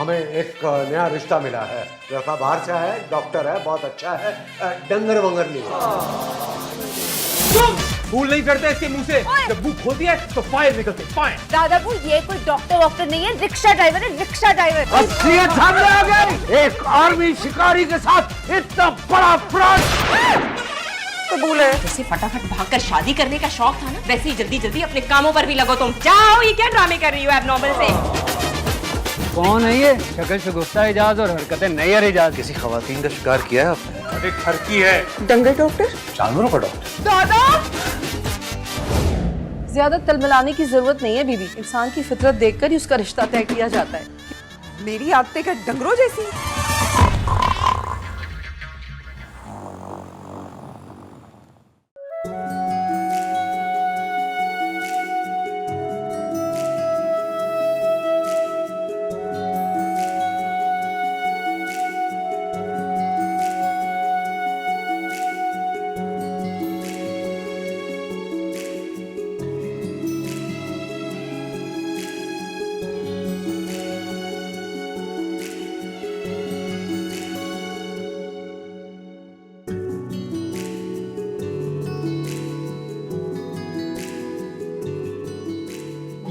हमें एक नया रिश्ता मिला है। लड़का बाहर से है, डॉक्टर है, बहुत अच्छा है, डंगर वंगर नहीं है। फूल नहीं करते इसके मुंह से, जब मुंह खोलती है तो फायर निकलते, फायर। दादाबू ये कोई डॉक्टर नहीं है, रिक्शा ड्राइवर है, रिक्शा ड्राइवर। असलियत सामने आ गई। एक आर्मी शिकारी के साथ इतना बड़ा फ्रॉड कबूल है। जैसे फटाफट भागकर शादी करने का शौक था ना, वैसे ही जल्दी जल्दी अपने कामों पर भी लगो तुम। जाओ, ये क्या ड्रामे कर रही हो एबनॉर्मल से? कौन है ये? शक्ल शगुफ्ता इजाज और हरकतें नैयर इजाज। किसी खवातीन का शिकार किया है आपने? अरे ठरकी है। दंगल डॉक्टर? जानवरों का डॉक्टर? दादा! ज्यादा तलमलाने की जरूरत नहीं है बीबी, इंसान की फितरत देखकर ही उसका रिश्ता तय किया जाता है। मेरी आदतें का डंगरों जैसी।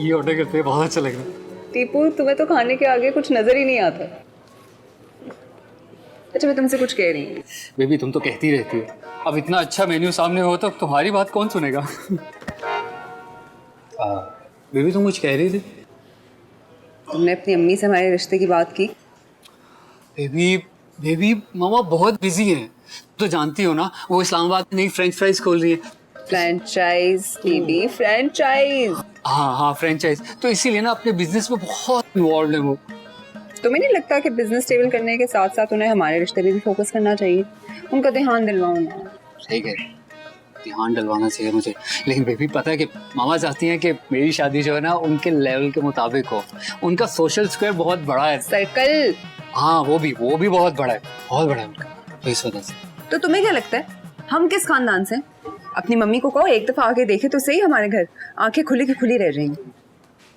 ये ऑर्डर करते हैं, बहुत अच्छा लग रहा है। टीपू, तुम्हें तो खाने के आगे कुछ नजर ही नहीं आता। अच्छा, मैं तुमसे कुछ कह रही हूँ। बेबी तुम तो कहती रहती हो, अब इतना अच्छा मेन्यू सामने हो तो तुम्हारी बात कौन सुनेगा? बेबी तुम कुछ कह रही थी? तुमने अपनी अम्मी से हमारे रिश्ते की बात की? बेबी बेबी मामा बहुत बिजी हैं, तो जानती हो ना, वो इस्लामाबाद में नई फ्रेंच फ्राइज खोल रही है। फ्रेंचाइज बीबी, फ्रेंचाइज। हाँ फ्रेंचाइज, तो इसीलिए ना अपने बिजनेस में बहुत इन्वॉल्व है वो। तुम्हें नहीं लगता कि बिजनेस स्टेबल करने के साथ साथ उन्हें हमारे रिश्ते पे भी फोकस करना चाहिए? उनका ध्यान दिलवाओ ना। सही कह रही, ध्यान डलवाना चाहिए मुझे, लेकिन बेबी पता है कि मामा चाहती हैं कि मेरी शादी जो है ना उनके लेवल के मुताबिक हो। उनका सोशल स्क्वायर बहुत बड़ा है। सर्कल? हाँ वो भी बहुत बड़ा है, बहुत बड़ा है उनका, तो इस वजह से। तो तुम्हें क्या लगता है हम किस खानदान से? अपनी मम्मी को कहो एक दफा आके देखे तो सही हमारे घर, आंखें खुली की खुली रह जाएंगी।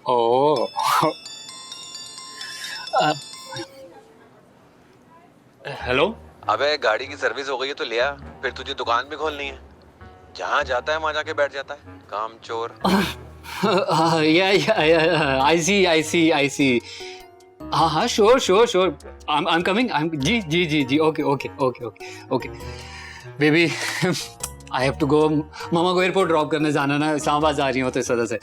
Oh hello. अबे गाड़ी की सर्विस हो गई है तो ले आ, फिर तुझे दुकान भी खोलनी है। जहाँ जाता है वहाँ जाके बैठ जाता है, काम चोर। I see. हाँ श्योर आई एम कमिंग। जी okay baby I have to go. मामा को एयरपोर्ट ड्रॉप करने जाना ना, इस्लामाबाद जा रही हो तो इस वजह से।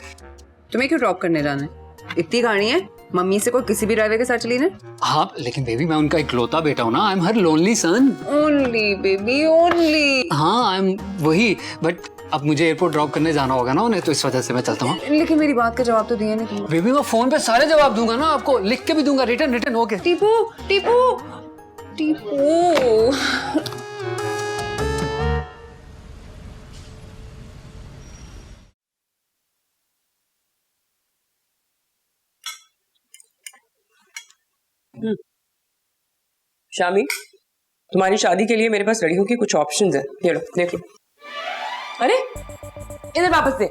तुम्हें क्यों ड्रॉप करने जाना है? इतनी गाड़ी है, मम्मी से कोई किसी भी ड्राइवर के साथ चली ना। हाँ लेकिन बेबी मैं उनका इकलौता बेटा हूँ ना, I am her lonely son. Only baby only. हाँ आई एम वही, बट अब मुझे एयरपोर्ट ड्रॉप करने जाना होगा ना उन्हें, तो इस वजह से मैं चलता हूँ। लेकिन मेरी बात का जवाब तो दिया नहीं तुमने। बेबी मैं फोन पे सारे जवाब दूंगा ना, आपको लिख के भी दूंगा, रिटर्न ओके। टीपू टीपू टीपू। शामी, तुम्हारी शादी के लिए मेरे पास लड़कियों की कुछ ऑप्शंस हैं, ये लो देख लो। अरे इधर वापस दे।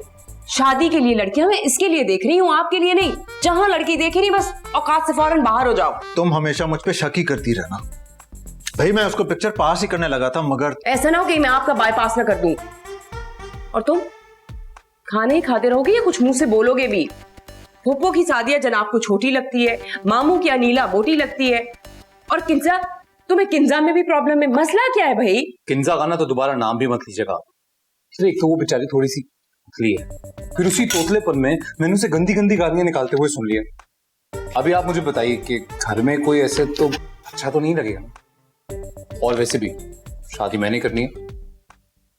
शादी के लिए लड़कियां मैं इसके लिए देख रही हूँ, आपके लिए नहीं। जहां लड़की देखे नहीं बस औकात से फौरन बाहर हो जाओ। तुम हमेशा मुझ पे शक ही करती रहना। भाई मैं उसको पिक्चर पास ही करने लगा था, मगर ऐसा ना हो कि मैं आपका बाईपास ना कर दूं। और तुम खाने ही खाते रहोगे या कुछ मुंह से बोलोगे भी? फूफो की शादियां जनाब को छोटी लगती है, मामू की अनीला मोटी लगती है, और किंजा, तुम्हें किंजा में भी प्रॉब्लम है। मसला क्या है भाई? किंजा का ना तो दोबारा नाम भी मत लीजिएगा। एक तो वो बेचारी थोड़ी सी पतली है, फिर उसी तोतलेपन में मैंने उसे गंदी गंदी गालियां निकालते हुए सुन लिया। अभी आप मुझे बताइए कि घर में कोई ऐसे तो अच्छा तो नहीं लगेगा ना, और वैसे भी शादी मैंने करनी है,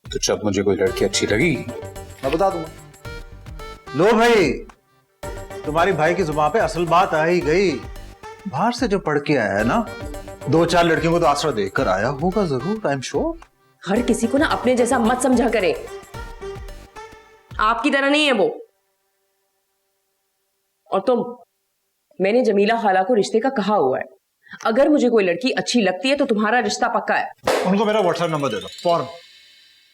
तो जब मुझे कोई लड़की अच्छी लगी मैं बता दूंगा। लो भाई, तुम्हारी भाई की जुबान पे असल बात आ ही गई। बाहर से जो पढ़ के आया है ना, 2-4 लड़कियों को तो आसरा देकर आया होगा जरूर, आई एम श्योर। हर किसी को ना अपने जैसा मत समझा करे, आपकी तरह नहीं है वो। और तुम, मैंने जमीला खाला को रिश्ते का कहा हुआ है, अगर मुझे कोई लड़की अच्छी लगती है तो तुम्हारा रिश्ता पक्का है। उनको मेरा व्हाट्सएप नंबर दे दो फौरन।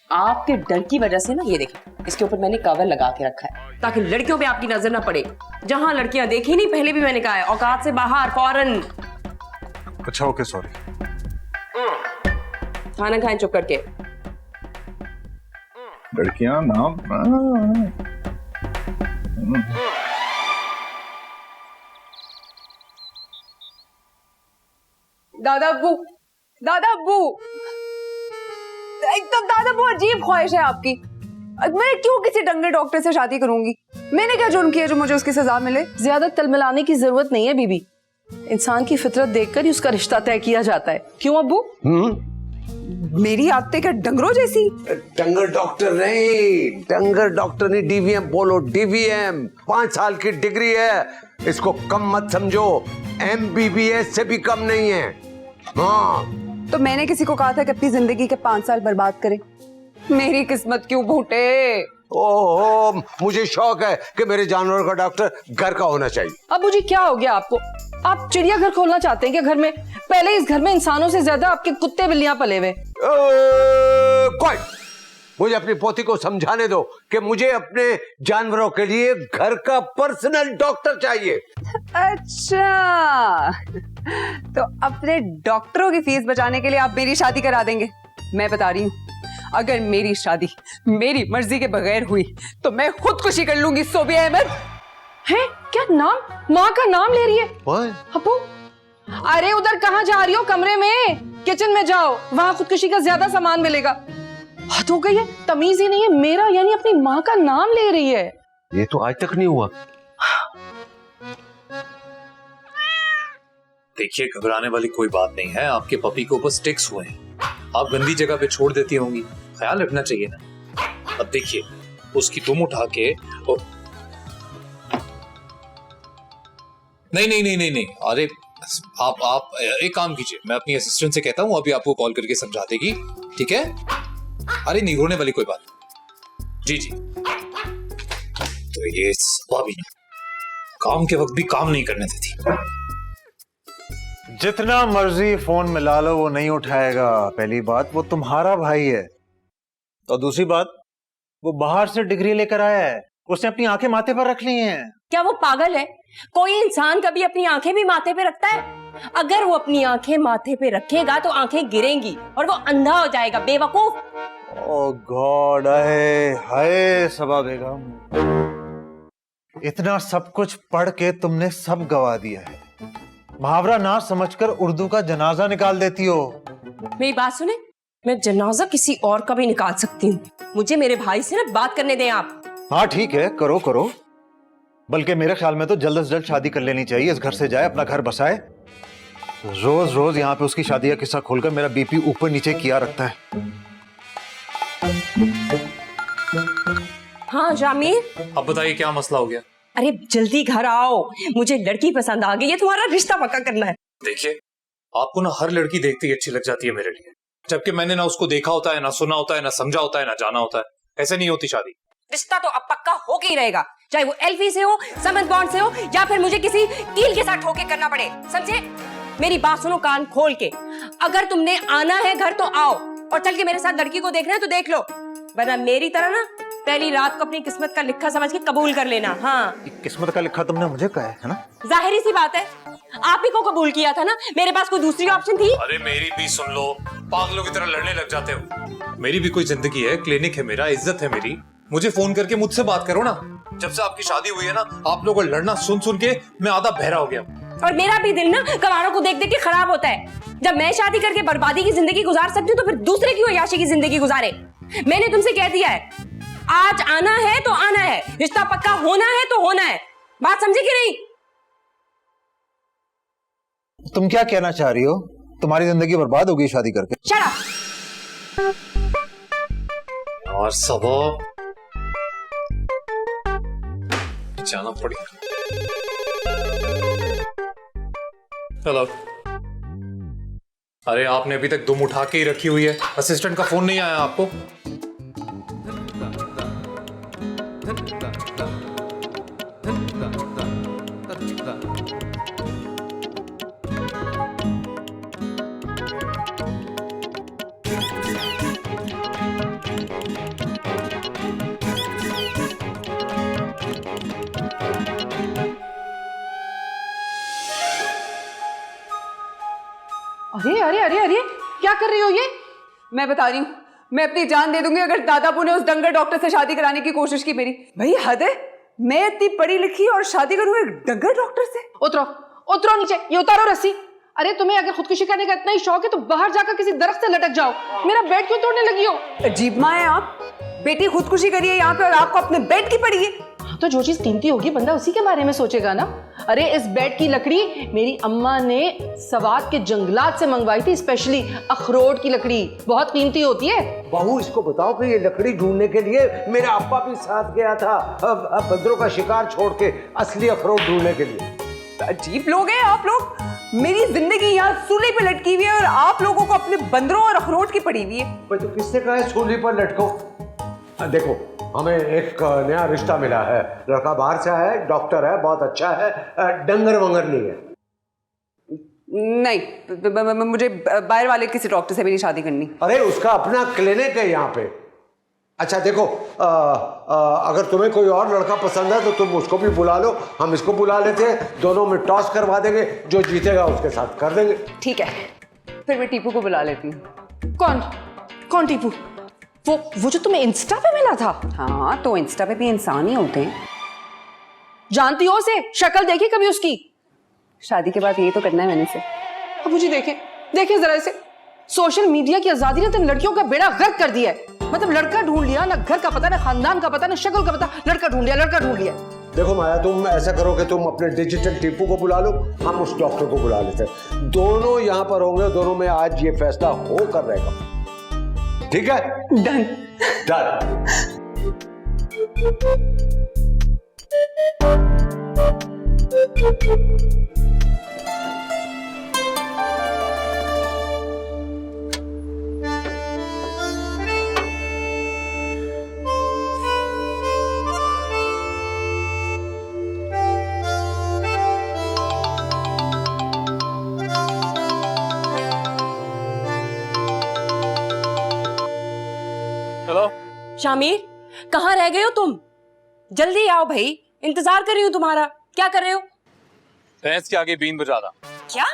आपके डर की वजह से ना, ये देखिए इसके ऊपर मैंने कवर लगा के रखा है ताकि लड़कियों पे आपकी नजर ना पड़े। जहां लड़कियां देखी नहीं, पहले भी मैंने कहा है, औकात से बाहर फौरन। अच्छा ओके सॉरी। खाना खाएं चुप करके। लड़कियां नाम दादा अब्बू, दादा अब्बू, एकदम दादा अब्बू अजीब ख्वाहिश है आपकी। मैं क्यों किसी डंगर डॉक्टर से शादी करूंगी? मैंने क्या जुर्म किया जो मुझे उसकी सजा मिले? ज्यादा तलमलाने की जरूरत नहीं है बीबी। इंसान की फितरत देखकर ही उसका रिश्ता तय किया जाता है। क्यों अब्बू? मेरी आदतें क्या डंगरों जैसी? डंगर डॉक्टर नहीं, डंगर डॉक्टर नहीं, डीवीएम बोलो, डीवीएम। 5 साल की डिग्री है, इसको कम मत समझो, एमबीबीएस से भी कम नहीं है। हाँ तो मैंने किसी को कहा था कि अपनी जिंदगी के 5 साल बर्बाद करें? मेरी किस्मत क्यों भूटे? ओहो, मुझे शौक है कि मेरे जानवर का डॉक्टर घर का होना चाहिए। अब्बू जी क्या हो गया आपको? आप चिड़ियाघर खोलना चाहते हैं क्या घर में? पहले इस घर में इंसानों से ज्यादा आपके कुत्ते बिल्लियां पले हुए। कोई मुझे अपनी पोती को समझाने दो कि मुझे अपने जानवरों के लिए घर का पर्सनल डॉक्टर चाहिए। अच्छा, तो अपने डॉक्टरों की फीस बचाने के लिए आप मेरी शादी करा देंगे? मैं बता रही हूँ, अगर मेरी शादी मेरी मर्जी के बगैर हुई तो मैं खुदकुशी कर लूंगी। सोबिया अहमद है क्या? नाम, माँ का नाम ले रही है अब्बू? अरे उधर कहाँ जा रही हो? कमरे में, किचन में जाओ, वहां खुदकुशी का ज्यादा सामान मिलेगा। हद हो गई है, तमीज ही नहीं है। मेरा यानी अपनी माँ का नाम ले रही है। ये तो आज तक नहीं हुआ। देखिए घबराने वाली कोई बात नहीं है, आपके पपी को बस टिक्स हुए हैं। आप गंदी जगह पे छोड़ देती होंगी, ख्याल रखना चाहिए ना। अब देखिए उसकी दुम उठा के नहीं, अरे आप एक काम कीजिए, मैं अपनी असिस्टेंट से कहता हूँ, अभी आपको कॉल करके समझा देगी, ठीक है? अरे नहीं, रोने वाली कोई बात जी। तो ये भाभी काम के वक्त भी काम नहीं करने देती। जितना मर्जी फोन मिला लो वो नहीं उठाएगा। पहली बात, वो तुम्हारा भाई है, और दूसरी बात, वो बाहर से डिग्री लेकर आया है, उसने अपनी आंखें माथे पर रख ली हैं। क्या वो पागल है? कोई इंसान कभी अपनी आंखें भी माथे पे रखता है? अगर वो अपनी आंखें माथे पे रखेगा तो आंखें गिरेंगी और वो अंधा हो जाएगा, बेवकूफ। ओह गॉड, हाय सबा बेगम, इतना सब कुछ पढ़ के तुमने सब गवा दिया है। मुहावरा ना समझकर उर्दू का जनाजा निकाल देती हो। मेरी बात सुने, मैं जनाजा किसी और का भी निकाल सकती हूँ। मुझे मेरे भाई से ना बात करने दें आप। हाँ ठीक है, करो, बल्कि मेरे ख्याल में तो जल्द से जल्द शादी कर लेनी चाहिए। इस घर से जाए, अपना घर बसाए। रोज रोज यहाँ पे उसकी शादी का किस्सा खोलकर मेरा बीपी ऊपर नीचे किया रखता है। हाँ जामिर, अब बताइए क्या मसला हो गया? अरे जल्दी घर आओ, मुझे लड़की पसंद आ गई है, तुम्हारा रिश्ता पक्का करना है। देखिए आपको ना हर लड़की देखते ही अच्छी लग जाती है मेरे लिए, जबकि मैंने ना उसको देखा होता है, ना सुना होता है, ना समझा होता है, ना जाना होता है। ऐसे नहीं होती शादी। रिश्ता तो अब पक्का हो के ही रहेगा, चाहे वो एल्फी से हो, समझ बॉन्ड से हो, या फिर मुझे किसी कील के साथ ठोके करना पड़े, समझे? मेरी बात सुनो कान खोल के। अगर तुमने आना है घर तो आओ, और चल के मेरे साथ लड़की को देखना है तो देख लो, वरना मेरी तरह ना पहली रात को अपनी किस्मत का लिखा समझ के कबूल कर लेना। हाँ, किस्मत का लिखा तुमने मुझे कहा है ना? जाहिर सी बात है, आप ही को कबूल किया था ना, मेरे पास कोई दूसरी ऑप्शन थी? अरे मेरी भी सुन लो, पागलों की तरह लड़ने लग जाते हो। मेरी भी कोई जिंदगी है, क्लिनिक है मेरा, इज्जत है मेरी। मुझे फोन करके मुझसे बात करो ना। जब से आपकी शादी हुई है ना, आप लोगों को लड़ना सुन सुन के मैं आधा बहरा हो गया। और मेरा भी दिल ना कवारों को देख देख के खराब होता है। जब मैं शादी करके बर्बादी की जिंदगी गुजार सकती हूँ तो फिर दूसरे की अय्याशी की जिंदगी गुजारे। मैंने तुमसे कह दिया है, आज आना है तो आना है, रिश्ता पक्का होना है तो होना है। बात समझे कि नहीं? तुम क्या कहना चाह रही हो? तुम्हारी जिंदगी बर्बाद होगी शादी करके? Shut up. और सबा जाना पड़ेगा। हेलो, अरे आपने अभी तक दुम उठा के ही रखी हुई है, असिस्टेंट का फोन नहीं आया आपको? अरे अरे अरे अरे क्या कर रही हो ये? मैं बता रही हूँ, मैं अपनी जान दे दूंगी अगर दादापू ने उस डंगर डॉक्टर से शादी कराने की कोशिश की मेरी। भाई हद है, मैं इतनी पढ़ी लिखी और शादी करूँ एक डंगर डॉक्टर से? उतरो उतरो नीचे, ये उतारो रस्सी। अरे तुम्हें अगर खुदकुशी करने का इतना ही शौक है तो बाहर जाकर किसी दरख्त से लटक जाओ। मेरा बेड क्यों तोड़ने लगी हो? अजीब माँ है आप, बेटी खुदकुशी करिए यहाँ पे और आपको अपने बेड की पड़ी है। हाँ, तो जो चीज कीमती होगी बंदा उसी के बारे में सोचेगा ना। अरे इस बेड की लकड़ी मेरी अम्मा ने सवात के जंगलात से मंगवाई थी, स्पेशली अखरोट की लकड़ी, बहुत कीमती होती है। बहू इसको बताओ कि ये लकड़ी ढूंढने के लिए मेरा अब्बा भी साथ गया था अब बंदरों का शिकार छोड़ के असली अखरोट ढूंढने के लिए। अजीब लोग हैं आप लोग। मेरी जिंदगी यहाँ सूली पे लटकी हुई है और आप लोगों को अपने बंदरों और अखरोट की पड़ी हुई है। भाई तो किसने कहा है सूली पर लटको? देखो हमें एक नया रिश्ता मिला है, लड़का बाहर से आया है, डॉक्टर है, बहुत अच्छा है, डंगर वंगर नहीं है। नहीं, मुझे बाहर वाले किसी डॉक्टर से मेरी शादी करनी। अरे उसका अपना क्लिनिक है यहाँ पे। अच्छा देखो, अगर तुम्हें कोई और लड़का पसंद है तो तुम उसको भी बुला लो, हम इसको बुला लेते हैं, दोनों में टॉस करवा देंगे, जो जीतेगा उसके साथ कर देंगे। ठीक है, फिर मैं टीपू को बुला लेती हूँ। कौन कौन टीपू? वो जो तुम्हें इंस्टा पे मिला था? हाँ, तो इंस्टा पे भी इंसान ही होते हैं। जानती हो उसे? शक्ल देखी कभी उसकी? शादी के बाद यही तो करना है मैंने से। अब मुझे देखे जरा इसे। सोशल मीडिया की आजादी ने तो लड़कियों का बेड़ा गर्क कर दिया है। मतलब लड़का ढूंढ लिया, ना घर का पता, ना खानदान का पता, ना शक्ल का पता, लड़का ढूंढ लिया। देखो माया, तुम ऐसा करो कि तुम अपने डिजिटल टीपू को बुला लो, हम उस डॉक्टर को बुला लेते हैं, दोनों यहाँ पर होंगे, दोनों में आज ये फैसला हो कर रहेगा। ठीक है? डन। हेलो शामिर, कहाँ रह गए हो तुम? जल्दी आओ भाई, इंतजार कर रही हूँ तुम्हारा। क्या कर रहे हो? भैंस के आगे बीन बजा रहा। क्या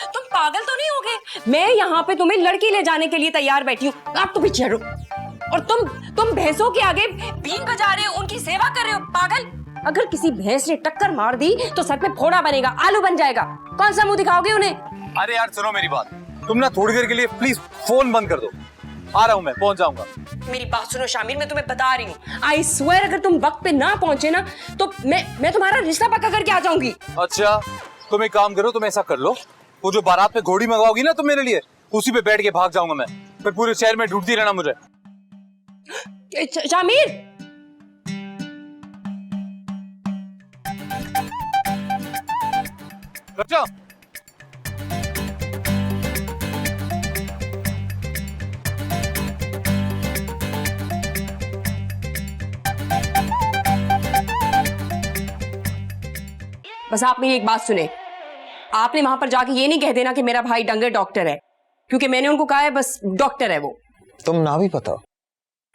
तुम पागल तो नहीं हो गए? मैं यहाँ पे तुम्हें लड़की ले जाने के लिए तैयार बैठी हूँ, आप तो पीछे हटो। और तुम भैंसों के आगे बीन बजा रहे हो, उनकी सेवा कर रहे हो। पागल, अगर किसी भैंस ने टक्कर मार दी तो सर पे फोड़ा बनेगा, आलू बन जाएगा। कौन सा मुंह दिखाओगे उन्हें? अरे यार सुनो मेरी बात, तुम ना थोड़ी देर के लिए प्लीज फोन बंद कर दो, आ रहा हूँ मैं, पहुंच जाऊंगा। मेरी बात सुनो शामिर, मैं तुम्हें बता रही हूँ, आई स्वेयर अगर तुम वक्त पे ना पहुंचे ना तो मैं तुम्हारा रिश्ता पक्का करके आ जाऊंगी। अच्छा तुम एक काम करो, तुम ऐसा कर लो, वो जो बारात पे घोड़ी मंगवाओगी ना तुम मेरे लिए, उसी पे बैठ के भाग जाऊंगा मैं, फिर पूरे शहर में ढूंढती रहना मुझे। शामिर, अच्छा बस आप मेरी एक बात सुने, आपने वहां पर जाके ये नहीं कह देना कि मेरा भाई डंगर डॉक्टर है, क्योंकि मैंने उनको कहा है बस डॉक्टर है वो। तुम ना भी बताओ,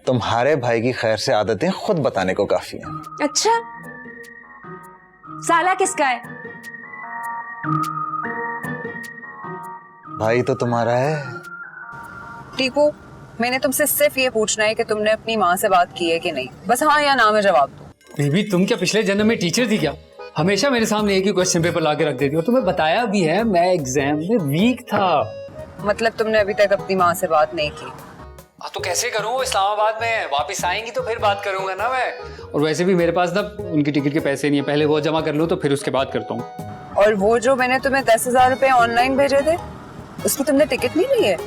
तुम्हारे भाई की खैर से आदतें खुद बताने को काफी हैं। अच्छा, साला किसका है? भाई तो तुम्हारा है। टीपू, मैंने तुमसे सिर्फ ये पूछना है कि तुमने अपनी माँ से बात की है कि नहीं, बस हाँ या ना में जवाब दो। बेबी तुम क्या पिछले जन्म में टीचर थी क्या? हमेशा मेरे सामने एक ही क्वेश्चन पेपर ला के रख देती, और तुम्हें बताया भी है मैं एग्जाम में वीक था। मतलब तुमने अभी तक अपनी माँ से बात नहीं की? तो कैसे करूँ, इस्लामाबाद में वापस आएंगी तो फिर बात करूंगा ना मैं। और वैसे भी मेरे पास ना उनकी टिकट के पैसे नहीं है, पहले वो जमा कर लूँ तो फिर उसके बाद करता हूँ। और वो जो मैंने तुम्हें 10,000 रुपए ऑनलाइन भेजे थे, उसकी तुमने टिकट नहीं ली है?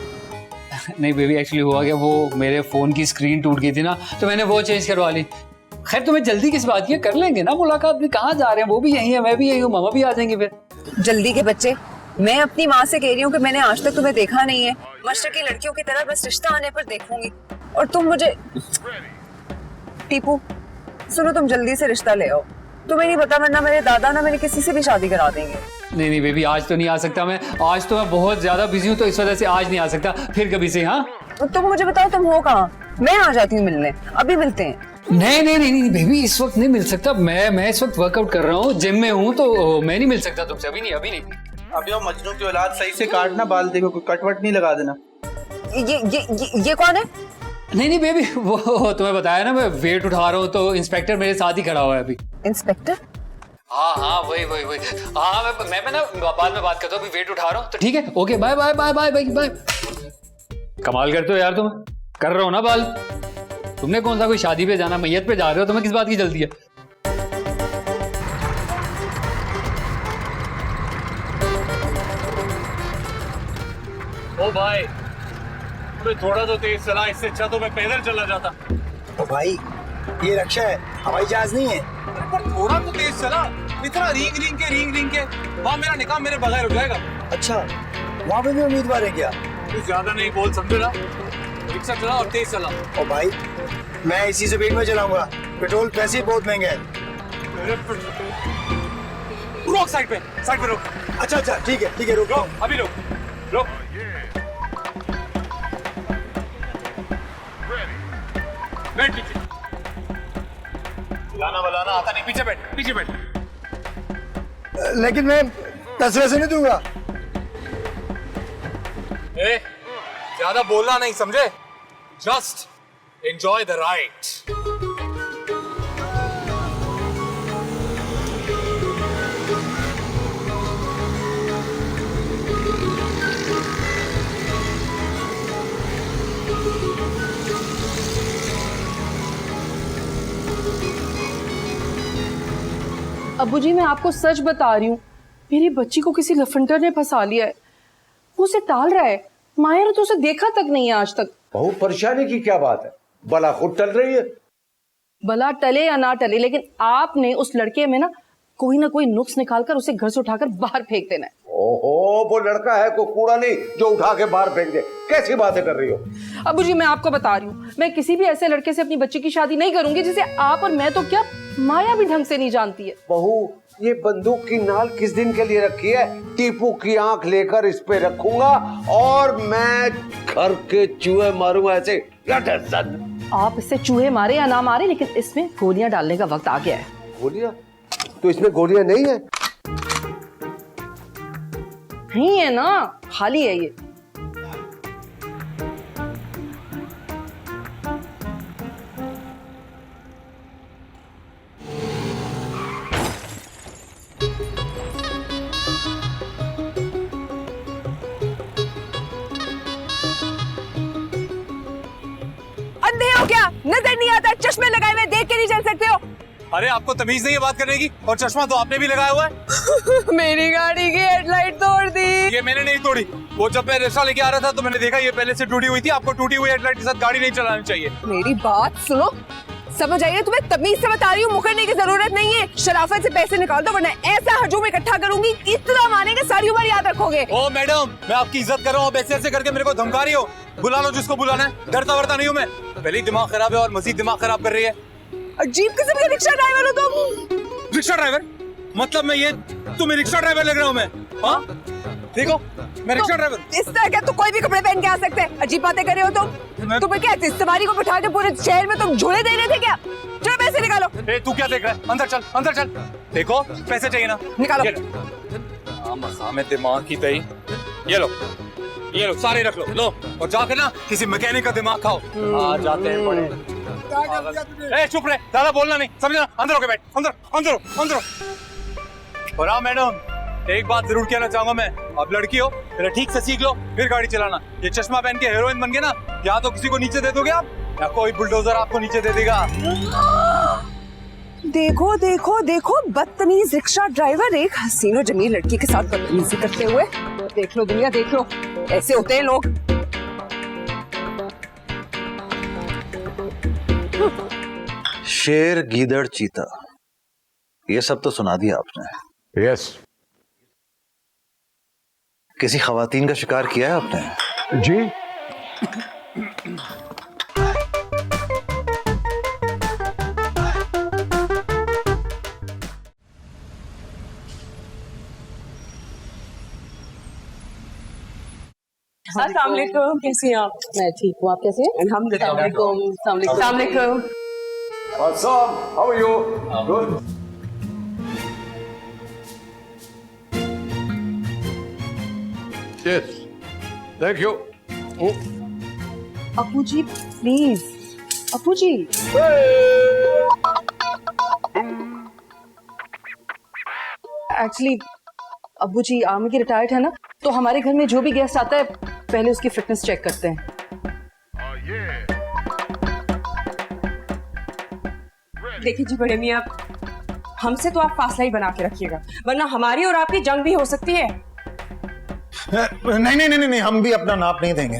नहीं बेबी, एक्चुअली हुआ क्या, वो मेरे फोन की स्क्रीन टूट गई थी ना, तो मैंने वो चेंज करवा ली। खैर तुम्हें जल्दी किस बात की है, कर लेंगे ना मुलाकात भी। कहाँ जा रहे हैं, वो भी यही है, मैं भी यही हूँ, मामा भी आ जाएंगे फिर। जल्दी के बच्चे, मैं अपनी माँ से कह रही हूँ कि मैंने आज तक तुम्हें देखा नहीं है, मशरकी लड़कियों की तरह बस रिश्ता आने पर देखूंगी, और तुम मुझे। टीपू सुनो, तुम जल्दी से रिश्ता ले आओ, तुम्हें नहीं पता वरना मेरे दादा ना मेरे किसी से भी शादी करा देंगे। नहीं नहीं बेबी, आज तो नहीं आ सकता मैं, आज तो मैं बहुत ज्यादा बिजी हूँ, तो इस वजह से आज नहीं आ सकता, फिर कभी से। हाँ तुम मुझे बताओ तुम हो कहाँ, मैं आ जाती हूँ मिलने, अभी मिलते हैं। नहीं नहीं नहीं नहीं बेबी, इस वक्त नहीं मिल सकता, मैं इस वक्त वर्कआउट कर रहा हूँ, जिम में हूँ, तो मैं नहीं मिल सकता तुमसे, अभी नहीं। अभी वो मजनू की औलाद सही से काटना, बाल देखो कोई कटवट नहीं लगा देना। ये कौन है? नहीं नहीं बेबी, वो तुम्हें बताया ना, मैं वेट उठा रहा हूँ तो इंस्पेक्टर मेरे साथ ही खड़ा हुआ है अभी। इंस्पेक्टर? हाँ हाँ वही वही वही। हाँ मैं ना बाद में बात करता हूँ, अभी वेट उठा रहा हूँ तो ठीक है। Okay bye bye bye bye bye bye. कमाल करते हो यार तुम, कर रहे हो ना बाल। तुमने कौन सा कोई शादी पे जाना, मैयत पे जा रहे हो, तुम्हें किस बात की जल्दी है? ओ भाई तुम्हें थोड़ा तो तेज चला, इससे अच्छा तो मैं पैदल चला जाता। ओ भाई ये रक्षा है, हवाई जहाज नहीं है। पर थोड़ा तो तेज चला, इतना रींग रिंग के वहाँ मेरा निकाह मेरे बगैर हो जाएगा। अच्छा वहाँ पे भी उम्मीदवार है क्या? तू ज्यादा नहीं बोल, समझे ना। रिक्शा चला और तेज चला। ओ भाई मैं इसी से पेट में चलाऊंगा, पेट्रोल पैसे ही बहुत महंगा है। रोक साइड पे रोक। अच्छा ठीक है रुक अभी रोक। बैठ पीछे, बुलाना आता नहीं, पीछे बैठ। लेकिन मैं पैसे नहीं दूंगा। ज्यादा बोलना नहीं, समझे? Just enjoy the ride. अब्बू जी मैं आपको सच बता रही हूँ, मेरी बच्ची को किसी लफंडर ने फंसा लिया है। वो उसे टाल रहा है। माया ने तो उसे देखा तक नहीं है आज तक। बहुत परेशानी की क्या बात है, बला खुद टल रही है। भला टले या ना टले, लेकिन आपने उस लड़के में ना कोई नुक्स निकालकर उसे घर से उठाकर बाहर फेंक देना है। ओहो, वो लड़का है कोई कूड़ा नहीं जो उठा के बाहर फेंक दे। कैसी बातें कर रही हो? अब्बू जी मैं आपको बता रही हूँ, मैं किसी भी ऐसे लड़के से अपनी बच्ची की शादी नहीं करूंगी जिसे आप और मैं तो क्या माया भी ढंग से नहीं जानती है। बहू ये बंदूक की नाल किस दिन के लिए रखी है? टीपू की आंख लेकर इस पे रखूंगा और मैं घर के चूहे मारूंगा ऐसे। आप इससे चूहे मारे या ना मारे, लेकिन इसमें गोलियां डालने का वक्त आ गया है। गोलियां? तो इसमें गोलियां नहीं है? नहीं है ना, खाली है ये। अंधे हो क्या? नजर नहीं आता? चश्मे लगाए हुए देख के नहीं चल सकते हो? अरे आपको तमीज नहीं है बात करने की, और चश्मा तो आपने भी लगाया हुआ है। मेरी गाड़ी की हेडलाइट तोड़ दी। ये मैंने नहीं तोड़ी, वो जब मैं रिक्शा लेके आ रहा था तो मैंने देखा ये पहले से टूटी हुई थी। आपको टूटी हुई हेडलाइट के साथ गाड़ी नहीं चलानी चाहिए। मेरी बात सुनो, समझ आइए, तुम्हें तमीज से बता रही हूँ, मुकरने की जरूरत नहीं है। शराफत से पैसे निकाल दो वरना ऐसा हजूम इकट्ठा करूंगी, इतना मानेंगे सारी उम्र याद रखोगे। ओ मैडम, मैं आपकी इज्जत कर रहा हूँ, ऐसे करके मेरे को धमका रही हो। बुला लो जिसको बुलाना है, डरता वरता नहीं हूँ मैं। पहले ही दिमाग खराब है और मजीद दिमाग खराब कर रही है। अजीब किस्म के रिक्शा ड्राइवर हो तुम। रिक्शा ड्राइवर मतलब मैं ये तुम्हें रिक्शा ड्राइवर लग रहा हूँ मैं? हाँ देखो मैं रिक्शा ड्राइवर। इस तरह क्या तो कोई भी कपड़े पहन के आ सकते हैं? अजीब बातें कर रहे हो तुम। तुम्हें क्या सवारी को बिठा के पूरे शहर में तुम झूले दे रहे थे क्या? चलो पैसे निकालो। ए, तू क्या देख रहा है? अंदर चल। देखो पैसे चाहिए ना, निकालो। हमें दिमाग की तई। ये लो सारे रख लो और जाकर ना किसी मैकेनिक का दिमाग खाओ। आ जाते हैं बड़े। ए चुप रहे, ज्यादा बोलना नहीं, समझना? अंदर होके बैठ, अंदर। और हाँ मैडम, एक बात जरूर कहना चाहूंगा मैं, अब लड़की हो पहले ठीक से सीख लो फिर गाड़ी चलाना। ये चश्मा पहन के हीरोइन बन गए ना, या तो किसी को नीचे दे दोगे आप, या कोई बुलडोजर आपको नीचे दे देगा। देखो बदतमीज रिक्शा ड्राइवर एक हसीन और जमील लड़की के साथ बदतमीजी करते हुए। देख लो दुनिया, देख लो, ऐसे होते हैं लोग। शेर, गीदड़, चीता, ये सब तो सुना दिया आपने। यस। किसी खवातीन का शिकार किया है आपने? जी। अस्सलाम वालेकुम, कैसी हैं आप? मैं ठीक हूँ, आप कैसे हैं? अल्हम्दुलिल्लाह। Awesome. How are you? Good. Cheers. Thank you. Appu ji please, Appu ji. Actually Abbu ji army के रिटायर्ड है ना, तो हमारे घर में जो भी गेस्ट आता है पहले उसकी फिटनेस चेक करते हैं। देखिए जी बड़े मियाँ, हमसे तो आप फासला ही बना के रखिएगा, वरना हमारी और आपकी जंग भी हो सकती है। नहीं नहीं नहीं नहीं, हम भी अपना नाप नहीं देंगे।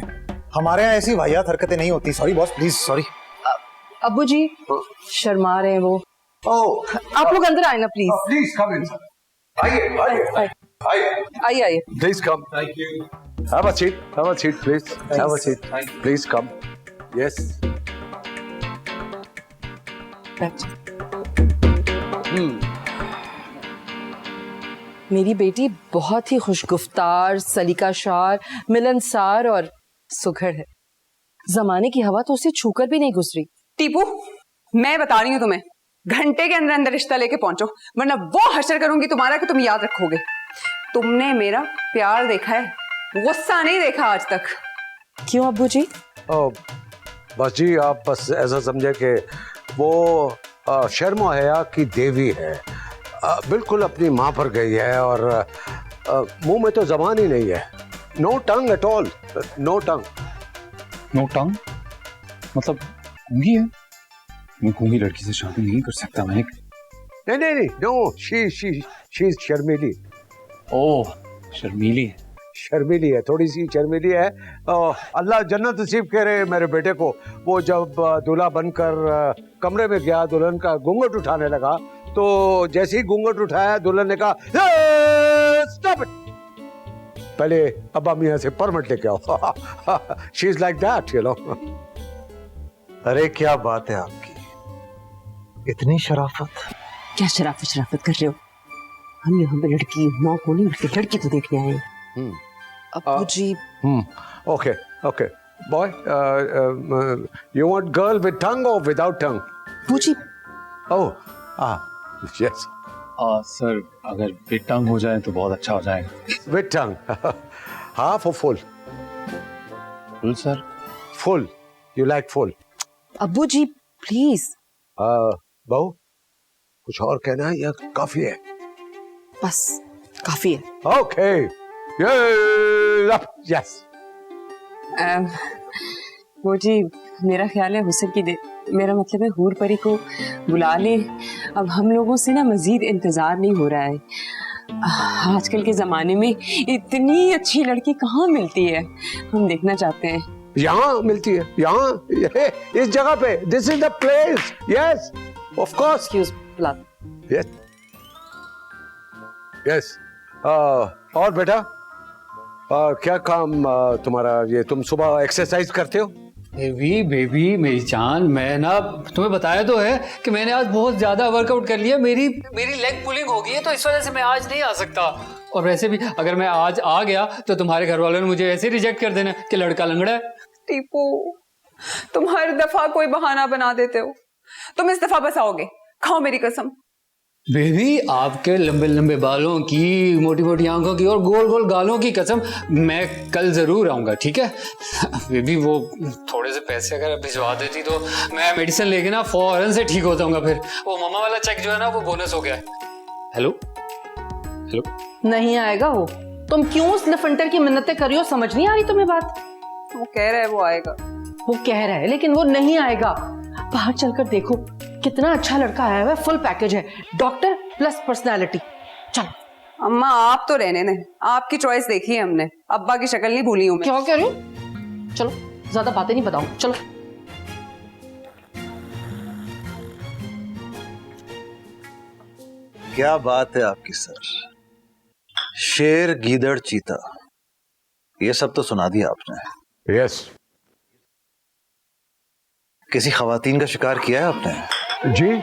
हमारे यहाँ ऐसी वाहियात हरकतें नहीं होती। Sorry boss, please sorry. अब्बू जी शर्मा रहे हैं वो। Oh, आप लोग अंदर आए ना प्लीज। please come in. आइए. आइए आइए। Please come. Thank you. Have a seat. Have a seat, please. Have a seat. Please come. Yes. मेरी बेटी बहुत ही खुशगुफ्तार, सलीकाशार, मिलनसार और सुघड़ है। जमाने की हवा तो उसे छूकर भी नहीं गुजरी। टीपू, मैं बता रही हूँ तुम्हें, घंटे के अंदर अंदर रिश्ता लेके पहुंचो, वरना वो हश्र करूंगी तुम्हारा कि तुम याद रखोगे। तुमने मेरा प्यार देखा है, गुस्सा नहीं देखा आज तक। क्यों अब्बू जी? बस जी, आप बस ऐसा समझे कि वो शर्म हया की देवी है, बिल्कुल अपनी माँ पर गई है और मुंह में तो जबान ही नहीं है। No tongue at all, no tongue. No tongue मतलब गूंगी है? मैं गूंगी लड़की से शादी नहीं कर सकता मैं। नहीं नहीं नहीं, नो, शी शर्मीली। ओह, शर्मीली है। शर्मीली है, थोड़ी सी शर्मीली है। अल्लाह जन्नत नसीब करे मेरे बेटे को। वो जब दूल्हा बनकर कमरे में गया, दुल्हन का घूंघट उठाने लगा, तो जैसे ही घूंघट उठाया दुल्हन ने कहा स्टॉप इट, पहले अब्बा मियां से परमिट लेके आओ। She is like that, you know. अरे क्या बात है आपकी, इतनी शराफत। क्या शराफत कर रहे हो? हम यहाँ पे लड़की माँ को नहीं, बल्कि लड़की को देखने आए हैं। अब्बू ji. Okay okay boy, you want girl with tongue और विदाउट टंग? अब्बू जी। ओह यस सर, अगर विद टंग हो जाए तो बहुत अच्छा हो जाएगा। विद टंग, हाफ और full? Full sir. Full, you like full? अब्बू जी प्लीज। बहू, कुछ और कहना है या काफी है? बस काफी है। Okay, yes. वो जी, मेरा ख्याल है हुस्न की मेरा मतलब है हूर परी को बुला ले। अब हम लोगों से ना मजीद इंतजार नहीं हो रहा है। आजकल के जमाने में इतनी अच्छी लड़की कहाँ मिलती है, हम देखना चाहते हैं। यहाँ मिलती है, यहाँ इस जगह पे। This is the place. Yes of course. Excuse yes yes. और बेटा, क्या काम तुम्हारा? ये तुम सुबह एक्सरसाइज करते हो? बेबी मेरी जान, मैं ना तुम्हें बताया तो है कि मैंने आज बहुत ज्यादा वर्कआउट कर लिया। मेरी लेग पुलिंग हो गई है, तो इस वजह से मैं आज नहीं आ सकता। और वैसे भी अगर मैं आज आ गया तो तुम्हारे घर वालों ने मुझे ऐसे रिजेक्ट कर देना कि लड़का लंगड़ा है। टीपू, तुम हर दफा कोई बहाना बना देते हो। तुम इस दफा बस आओगे, खाओ मेरी कसम। बेबी, आपके लंबे लंबे बालों की, मोटी मोटी आंखों की और गोल गोल गालों की कसम, मैं कल जरूर आऊंगा, ठीक है? बेबी, वो थोड़े से पैसे अगर भिजवा देती तो मैं मेडिसिन लेके ना फौरन से ठीक हो जाऊंगा। फिर वो मामा वाला चेक जो है ना, वो बोनस हो गया है। Hello hello. नहीं आएगा वो। तुम क्यों उस लफंटर की मिन्नतें कर रही हो? समझ नहीं आ रही तुम्हें बात? वो कह रहा है वो आएगा। वो कह रहा है लेकिन वो नहीं आएगा। बाहर चलकर देखो, कितना अच्छा लड़का आया हुआ है, फुल पैकेज है, डॉक्टर प्लस पर्सनालिटी। चलो। अम्मा आप तो रहने दें, आपकी चॉइस देखी है हमने, अब्बा की शक्ल नहीं भूली हूं मैं। क्या कह रही हूँ? चलो, ज्यादा बातें नहीं बताऊं, चलो। क्या बात है आपकी सर, शेर, गीदड़, चीता, ये सब तो सुना दिया आपने। यस। किसी खवातीन का शिकार किया है आपने? जी। किसी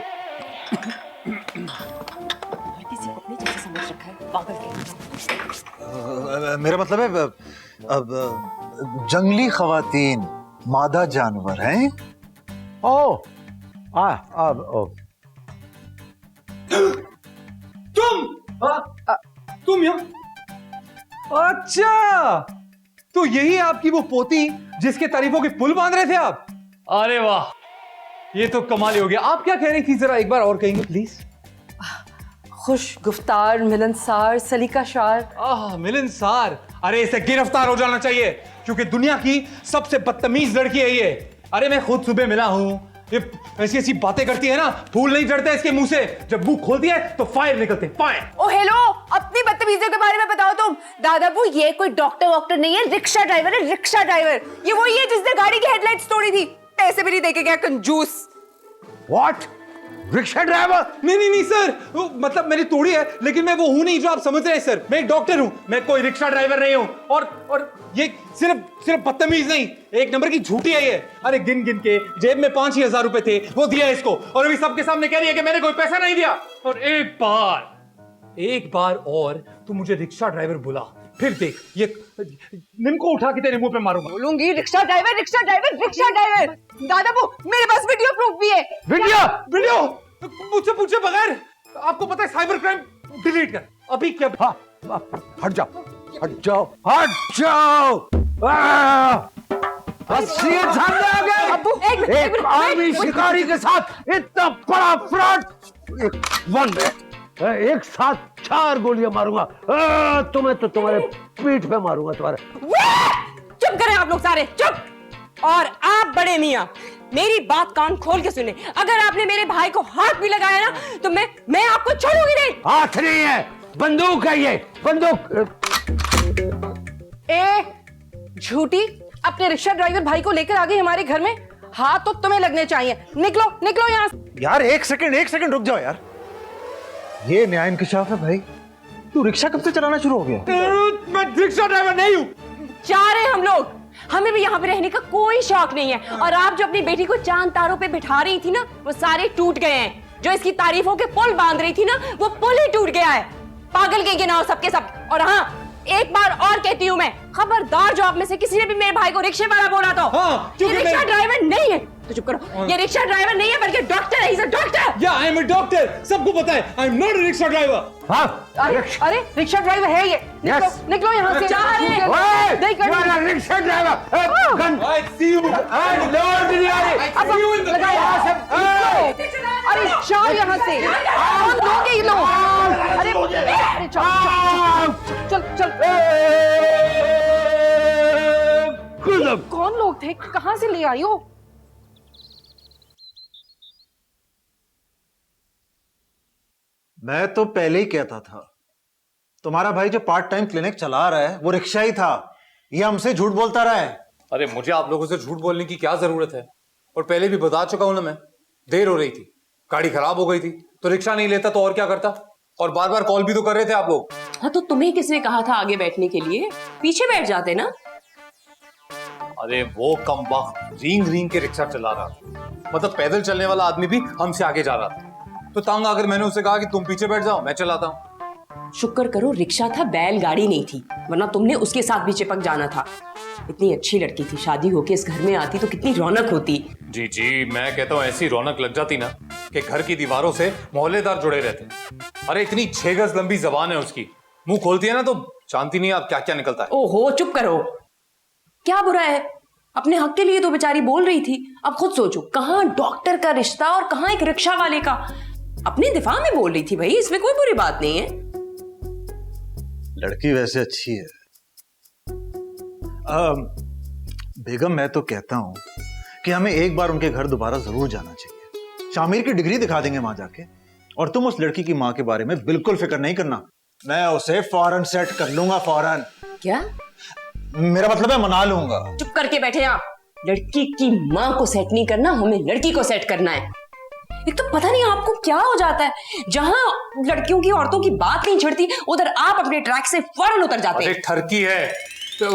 को अपनी जैसे समझ रखा है, पागल के। मेरा मतलब है अब जंगली खवातीन, मादा जानवर हैं? ओ, तुम यहाँ अच्छा, तो यही आपकी वो पोती जिसके तारीफों के पुल बांध रहे थे आप? अरे वाह, ये तो कमाल ही हो गया। आप क्या कह रही थी, जरा एक बार और कहेंगे प्लीज? खुश गुफ्तार, मिलनसार, सलीकाशार। मिलनसार। अरे इसे गिरफ्तार हो जाना चाहिए, क्योंकि दुनिया की सबसे बदतमीज लड़की है ये। अरे मैं खुद सुबह मिला हूं, ये ऐसी ऐसी बातें करती है ना, फूल नहीं चढ़ते इसके मुंह से। जब मुंह खोलती है तो फायर निकलते, फायर। ओ हेलो, अपनी बदतमीजियों के बारे में बताओ तुम। दादाबू, ये कोई डॉक्टर वॉक्टर नहीं है, रिक्शा ड्राइवर है, रिक्शा ड्राइवर। ये वही है जिसने गाड़ी की हेडलाइट्स तोड़ी थी। पैसे भी नहीं देके गया, कंजूस। व्हाट? Rickshaw driver? नहीं सर, मतलब मैंने तोड़ी है, लेकिन मैं वो हूं नहीं जो आप समझ रहे हैं सर। मैं एक डॉक्टर हूं, मैं कोई रिक्शा ड्राइवर नहीं हूं। और ये सिर्फ बदतमीज नहीं, एक नंबर की झूठी है ये। अरे गिन गिन के जेब में 5,000 रुपए थे, वो दिया इसको, और अभी सबके सामने कह रही है कि मैंने कोई पैसा नहीं दिया। और एक बार और तू मुझे रिक्शा ड्राइवर बुला, फिर देख ये निम्को उठा के तेरे मुंह पे मारूंगा। बोलूंगी rickshaw driver, rickshaw driver, rickshaw driver. दादाबू, मेरे पास वीडियो प्रूफ भी है। वीडियो मुझसे पूछे बगैर? आपको पता है साइबर क्राइम डिलीट कर अभी। क्या? हट जाओ, हट जाओ, हट जाओ। सीएम सामने आ गए। एक आर्मी शिकारी के साथ इतना बड़ा फ्रॉड। एक साथ 4 गोलियां मारूंगा। तुम्हें तो तुम्हारे पीठ पे मारूंगा तुम्हारे। चुप करें आप लोग सारे, चुप। और आप बड़े मियां, मेरी बात कान खोल के सुने। अगर आपने मेरे भाई को हाथ भी लगाया ना, तो मैं आपको छोड़ूंगी नहीं। हाथ नहीं है, बंदूक है ये, बंदूक। झूठी, अपने रिक्शा ड्राइवर भाई को लेकर आ गई हमारे घर में। हाथ तो तुम्हें लगने चाहिए। निकलो निकलो यहाँ से। यार एक सेकंड रुक जाओ यार। ये न्याय इंकशाफ है भाई। तू रिक्शा कब से चलाना शुरू हो गया? मैं रिक्शा ड्राइवर नहीं हूं। जा रहे हैं हम लोग, हमें भी यहाँ पे रहने का कोई शौक नहीं है। और आप जो अपनी बेटी को चांद तारों पे बिठा रही थी ना, वो सारे टूट गए हैं। जो इसकी तारीफों के पुल बांध रही थी ना, वो पुल ही टूट गया है। पागल के गिनाओ सबके सब। और हाँ, एक बार और कहती हूँ मैं, खबरदार जो आप में से किसी ने भी मेरे भाई को रिक्शे वाला बोला तो। ये रिक्शा ड्राइवर नहीं है, तो चुप करो। ये रिक्शा ड्राइवर नहीं है, बल्कि डॉक्टर है। He's a doctor। या आई एम अ डॉक्टर, सबको पता है। I am not a rickshaw driver. अरे रिक्शा ड्राइवर है ये। निकलो निकलो यहाँ से। जा रहे हैं। नहीं करना। Rickshaw driver. Gun. I see you. आई लॉर्ड इन अरे जाओ यहाँ से। कौन लोग ये लोग? अरे चल। कौन लोग थे? कहाँ से ले आई हो? मैं तो पहले ही कहता था, तुम्हारा भाई जो पार्ट टाइम क्लिनिक चला रहा है वो रिक्शा ही था। ये हमसे झूठ बोलता रहा है। अरे मुझे आप लोगों से झूठ बोलने की क्या जरूरत है? और पहले भी बता चुका हूं ना, मैं देर हो रही थी, गाड़ी खराब हो गई थी, तो रिक्शा नहीं लेता तो और क्या करता? और बार बार कॉल भी तो कर रहे थे आप लोग। हाँ, तो तुम्हें किसने कहा था आगे बैठने के लिए? पीछे बैठ जाते ना। अरे वो कमबख्त रींग के रिक्शा चला रहा था, मतलब पैदल चलने वाला आदमी भी हमसे आगे जा रहा था। तो तंग आकर मैंने उसे कहा कि तुम पीछे बैठ जाओ, मैं चलाता हूँ। शुक्र करो रिक्शा था, बैलगाड़ी नहीं थी, वरना तुमने उसके साथ भी चिपक जाना था। इतनी अच्छी लड़की थी, शादी होके इस घर में आती तो कितनी रौनक होती। जी, मैं कहता हूँ ऐसी रौनक लग जाती ना कि घर की दीवारों से मोहल्लेदार जुड़े रहते। अरे इतनी 6 गज लंबी जबान है उसकी, मुंह खोलती है ना तो जानती नहीं आप क्या क्या निकलता है। ओहो चुप करो, क्या बुरा है? अपने हक के लिए तो बेचारी बोल रही थी। अब खुद सोचो, कहाँ डॉक्टर का रिश्ता और कहाँ एक रिक्शा वाले का। अपने दिफा में बोल रही थी भाई, इसमें कोई बुरी बात नहीं है। लड़की वैसे अच्छी है। बेगम, मैं तो कहता हूं कि हमें एक बार उनके घर दोबारा जरूर जाना चाहिए। शामिर की डिग्री दिखा देंगे वहां जाके। और तुम उस लड़की की मां के बारे में बिल्कुल फिक्र नहीं करना, मैं उसे फौरन सेट कर लूंगा। फौरन? क्या? मेरा मतलब है मना लूंगा। चुप करके बैठे आप। लड़की की मां को सेट नहीं करना, हमें लड़की को सेट करना है। एक तो पता नहीं आपको क्या हो जाता है, जहां लड़कियों की औरतों की बात नहीं छिड़ती, उधर आप अपने ट्रैक से फौरन उतर जाते हैं। ठरकी है तो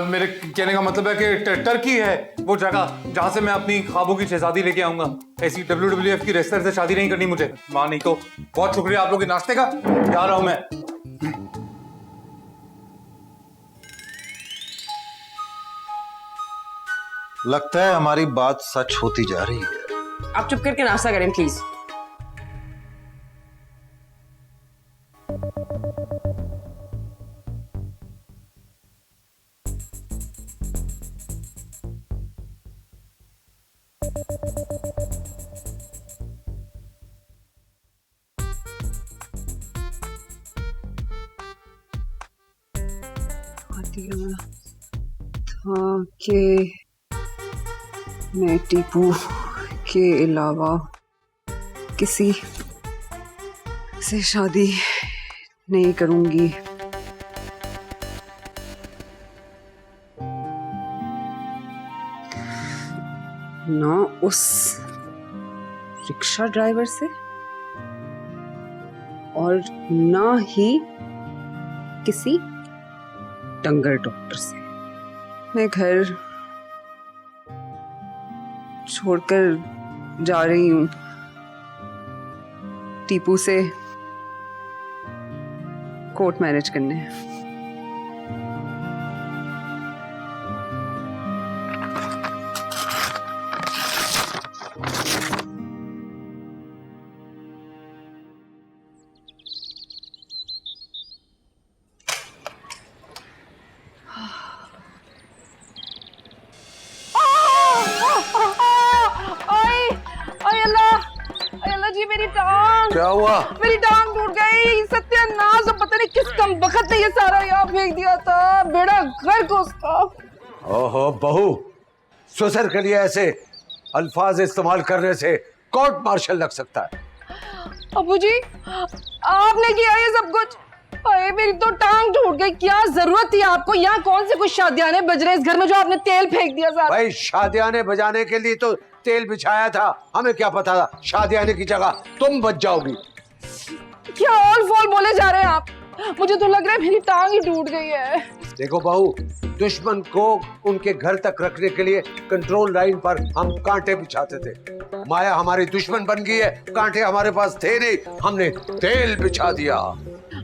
मेरे कहने का मतलब है कि टर्की है वो जगह जहां से मैं अपनी ख्वाबों की शहजादी लेके आऊंगा। ऐसी WWF की रेसलर से शादी नहीं करनी मुझे। मां नहीं तो बहुत शुक्रिया आप लोग के नाश्ते का, जा रहा हूं मैं। लगता है हमारी बात सच होती जा रही है। आप चुप करके नाश्ता करें प्लीज। था कि मैं टीपू के अलावा किसी से शादी नहीं करूंगी। ना उस रिक्शा ड्राइवर से और ना ही किसी डंगर डॉक्टर से। मैं घर छोड़कर जा रही हूँ टीपू से कोर्ट मैरिज करने। जी मेरी टांग, क्या हुआ? मेरी टांग टूट गई। सत्यानाश, अब पता नहीं किस कम वक्त ने ये सारा यहाँ फेंक दिया था। बेड़ा गर्क उसका। ओहो बहू, ससुर के लिए ऐसे अल्फाज इस्तेमाल करने से कोर्ट मार्शल लग सकता है। अबू जी, आपने किया ये सब कुछ? अरे मेरी तो टांग टूट गई। क्या जरूरत थी आपको? यहाँ कौन से कुछ शादियाने बज रहे इस घर में जो आपने तेल फेंक दिया सारा? भाई शादियाने बजाने के लिए तो तेल बिछाया था, हमें क्या पता था शादियाने की जगह तुम बच जाओगी। क्या ऑल फॉल बोले जा रहे हैं आप? मुझे तो लग रहा है मेरी टांग ही टूट गई है। देखो बहू, दुश्मन को उनके घर तक रखने के लिए कंट्रोल लाइन पर हम कांटे बिछाते थे। माया हमारी दुश्मन बन गई है, कांटे हमारे पास थे नहीं, हमने तेल बिछा दिया।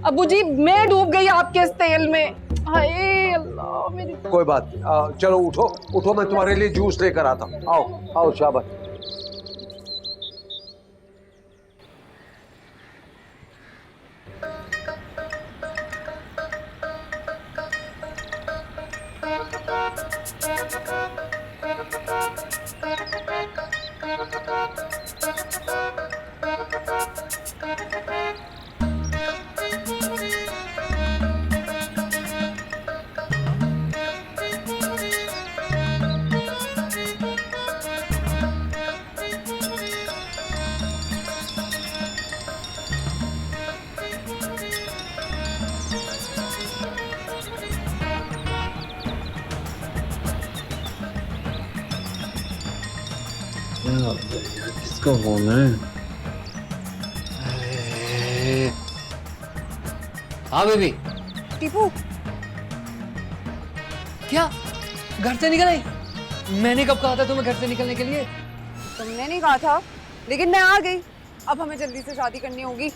अबू जी, मैं डूब गई आपके इस तेल में। हाय अल्लाह मेरी। कोई बात नहीं, चलो उठो उठो, मैं तुम्हारे लिए जूस लेकर आता हूँ। आओ आओ शाबाश। किसका फोन है? हाँ बेबी। टीपू, क्या घर से निकल आई? मैंने कब कहा था तुम्हें घर से निकलने के लिए? तुमने नहीं कहा था, लेकिन मैं आ गई। अब हमें जल्दी से शादी करनी होगी।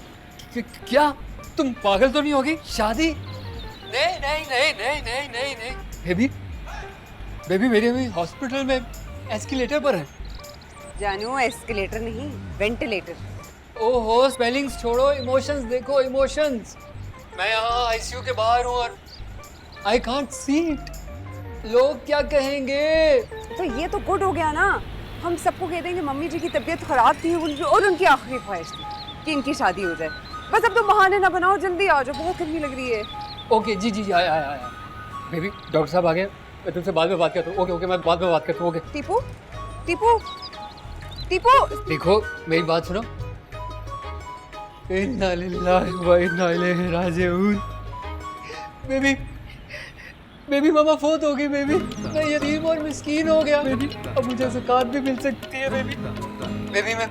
क्या तुम पागल तो नहीं होगी? शादी? नहीं नहीं नहीं नहीं नहीं नहीं नहीं बेबी, बेबी मेरी अभी हॉस्पिटल में एस्केलेटर पर है। जानू, एस्केलेटर नहीं, वेंटिलेटर। ओहो, स्पेलिंग्स छोड़ो, इमोशंस देखो, इमोशंस। मैं यहाँ आईसीयू के बाहर हूँ और आई कांट सी इट। लोग क्या कहेंगे? तो ये तो गुड हो गया ना, हम सबको कह देंगे मम्मी जी की तबीयत खराब थी और उनकी आखिरी ख्वाहिश थी कि इनकी शादी हो जाए। बस अब तो बहाने ना बनाओ, जल्दी आ जाओ, बहुत गर्मी लग रही है। ओके जी जी जी, आया। बेबी डॉक्टर साहब आ गए, मैं तुमसे बाद में बात करता हूँ। ओके ओके, मैं बाद में बात करता हूँ। ओके। टीपू, टीपू, टीपू, देखो मेरी बात सुनो। इन्ना लिल्लाहि व इन्ना इलैहि राजिऊन। बेबी, बेबी मामा फोत हो गई। बेबी मैं यतीम और मिस्कीन हो गया। बेबी अब मुझे ज़कात भी मिल सकती है। बेबी, बेबी मैं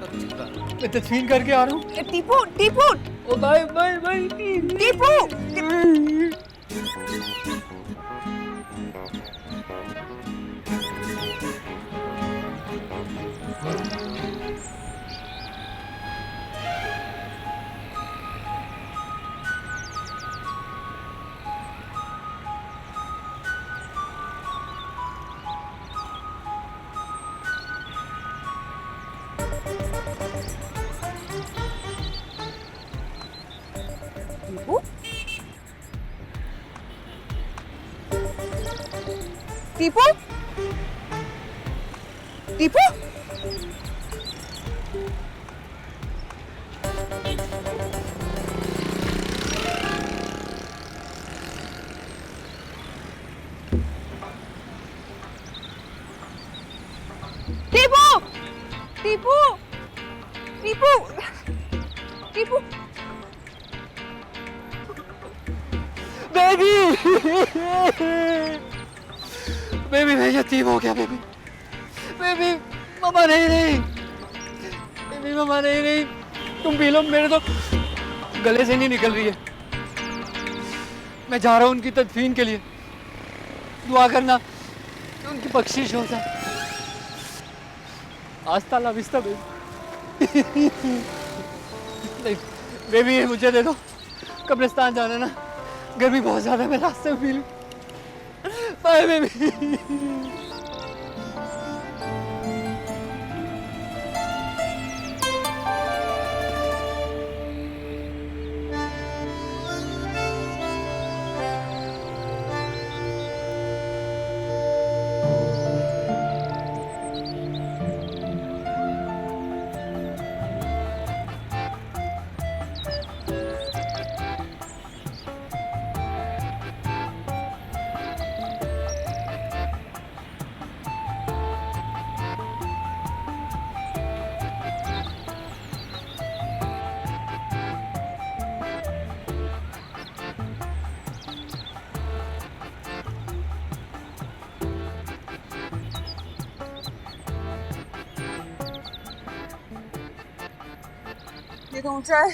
तदफीन करके आ रहा हूँ। Tipu, Tipu, oh bye bye bye. Tipu. Tipu, Tipu, Tipu Tipu Tipu Tipu baby baby मैं यतीम हो गया बेबी बेबी मम्मा नहीं रही बेबी मम्मा नहीं रही तुम पी लो मेरे तो गले से नहीं निकल रही है मैं जा रहा हूँ उनकी तदफीन के लिए दुआ करना कि उनकी बख्शिश हो जाए आस्ता ला विस्ता बेबी नहीं बेबी ये मुझे दे दो कब्रिस्तान जाना ना गर्मी बहुत ज्यादा है मैं रास्ते में पी लूं बाय बेबी ये तो ऊंचा है।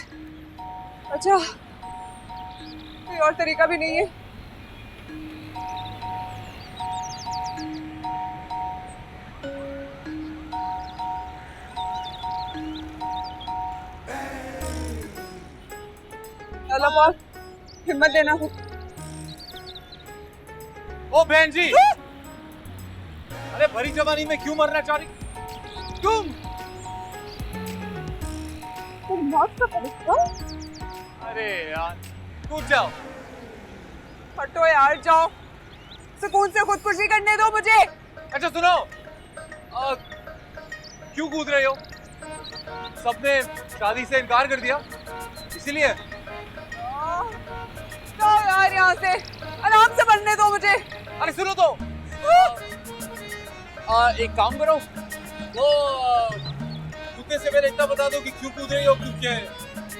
अच्छा कोई और तरीका भी नहीं है। अल्लाह पाक हिम्मत देना। ओ बहन जी, अरे भरी जवानी में क्यों मरना चाह रही तुम? मौत का फरिश्ता? अरे यार कूद जाओ। हटो यार, जाओ, सुकून से खुदकुशी करने दो मुझे। अच्छा सुनो, क्यों कूद रहे हो? सबने शादी से इनकार कर दिया इसीलिए? जाओ यार यहाँ से, आराम से बनने दो मुझे। अरे सुनो तो, एक काम करो, वो कूदने से पहले इतना बता दो कि क्यों कूद रही हो, क्योंकि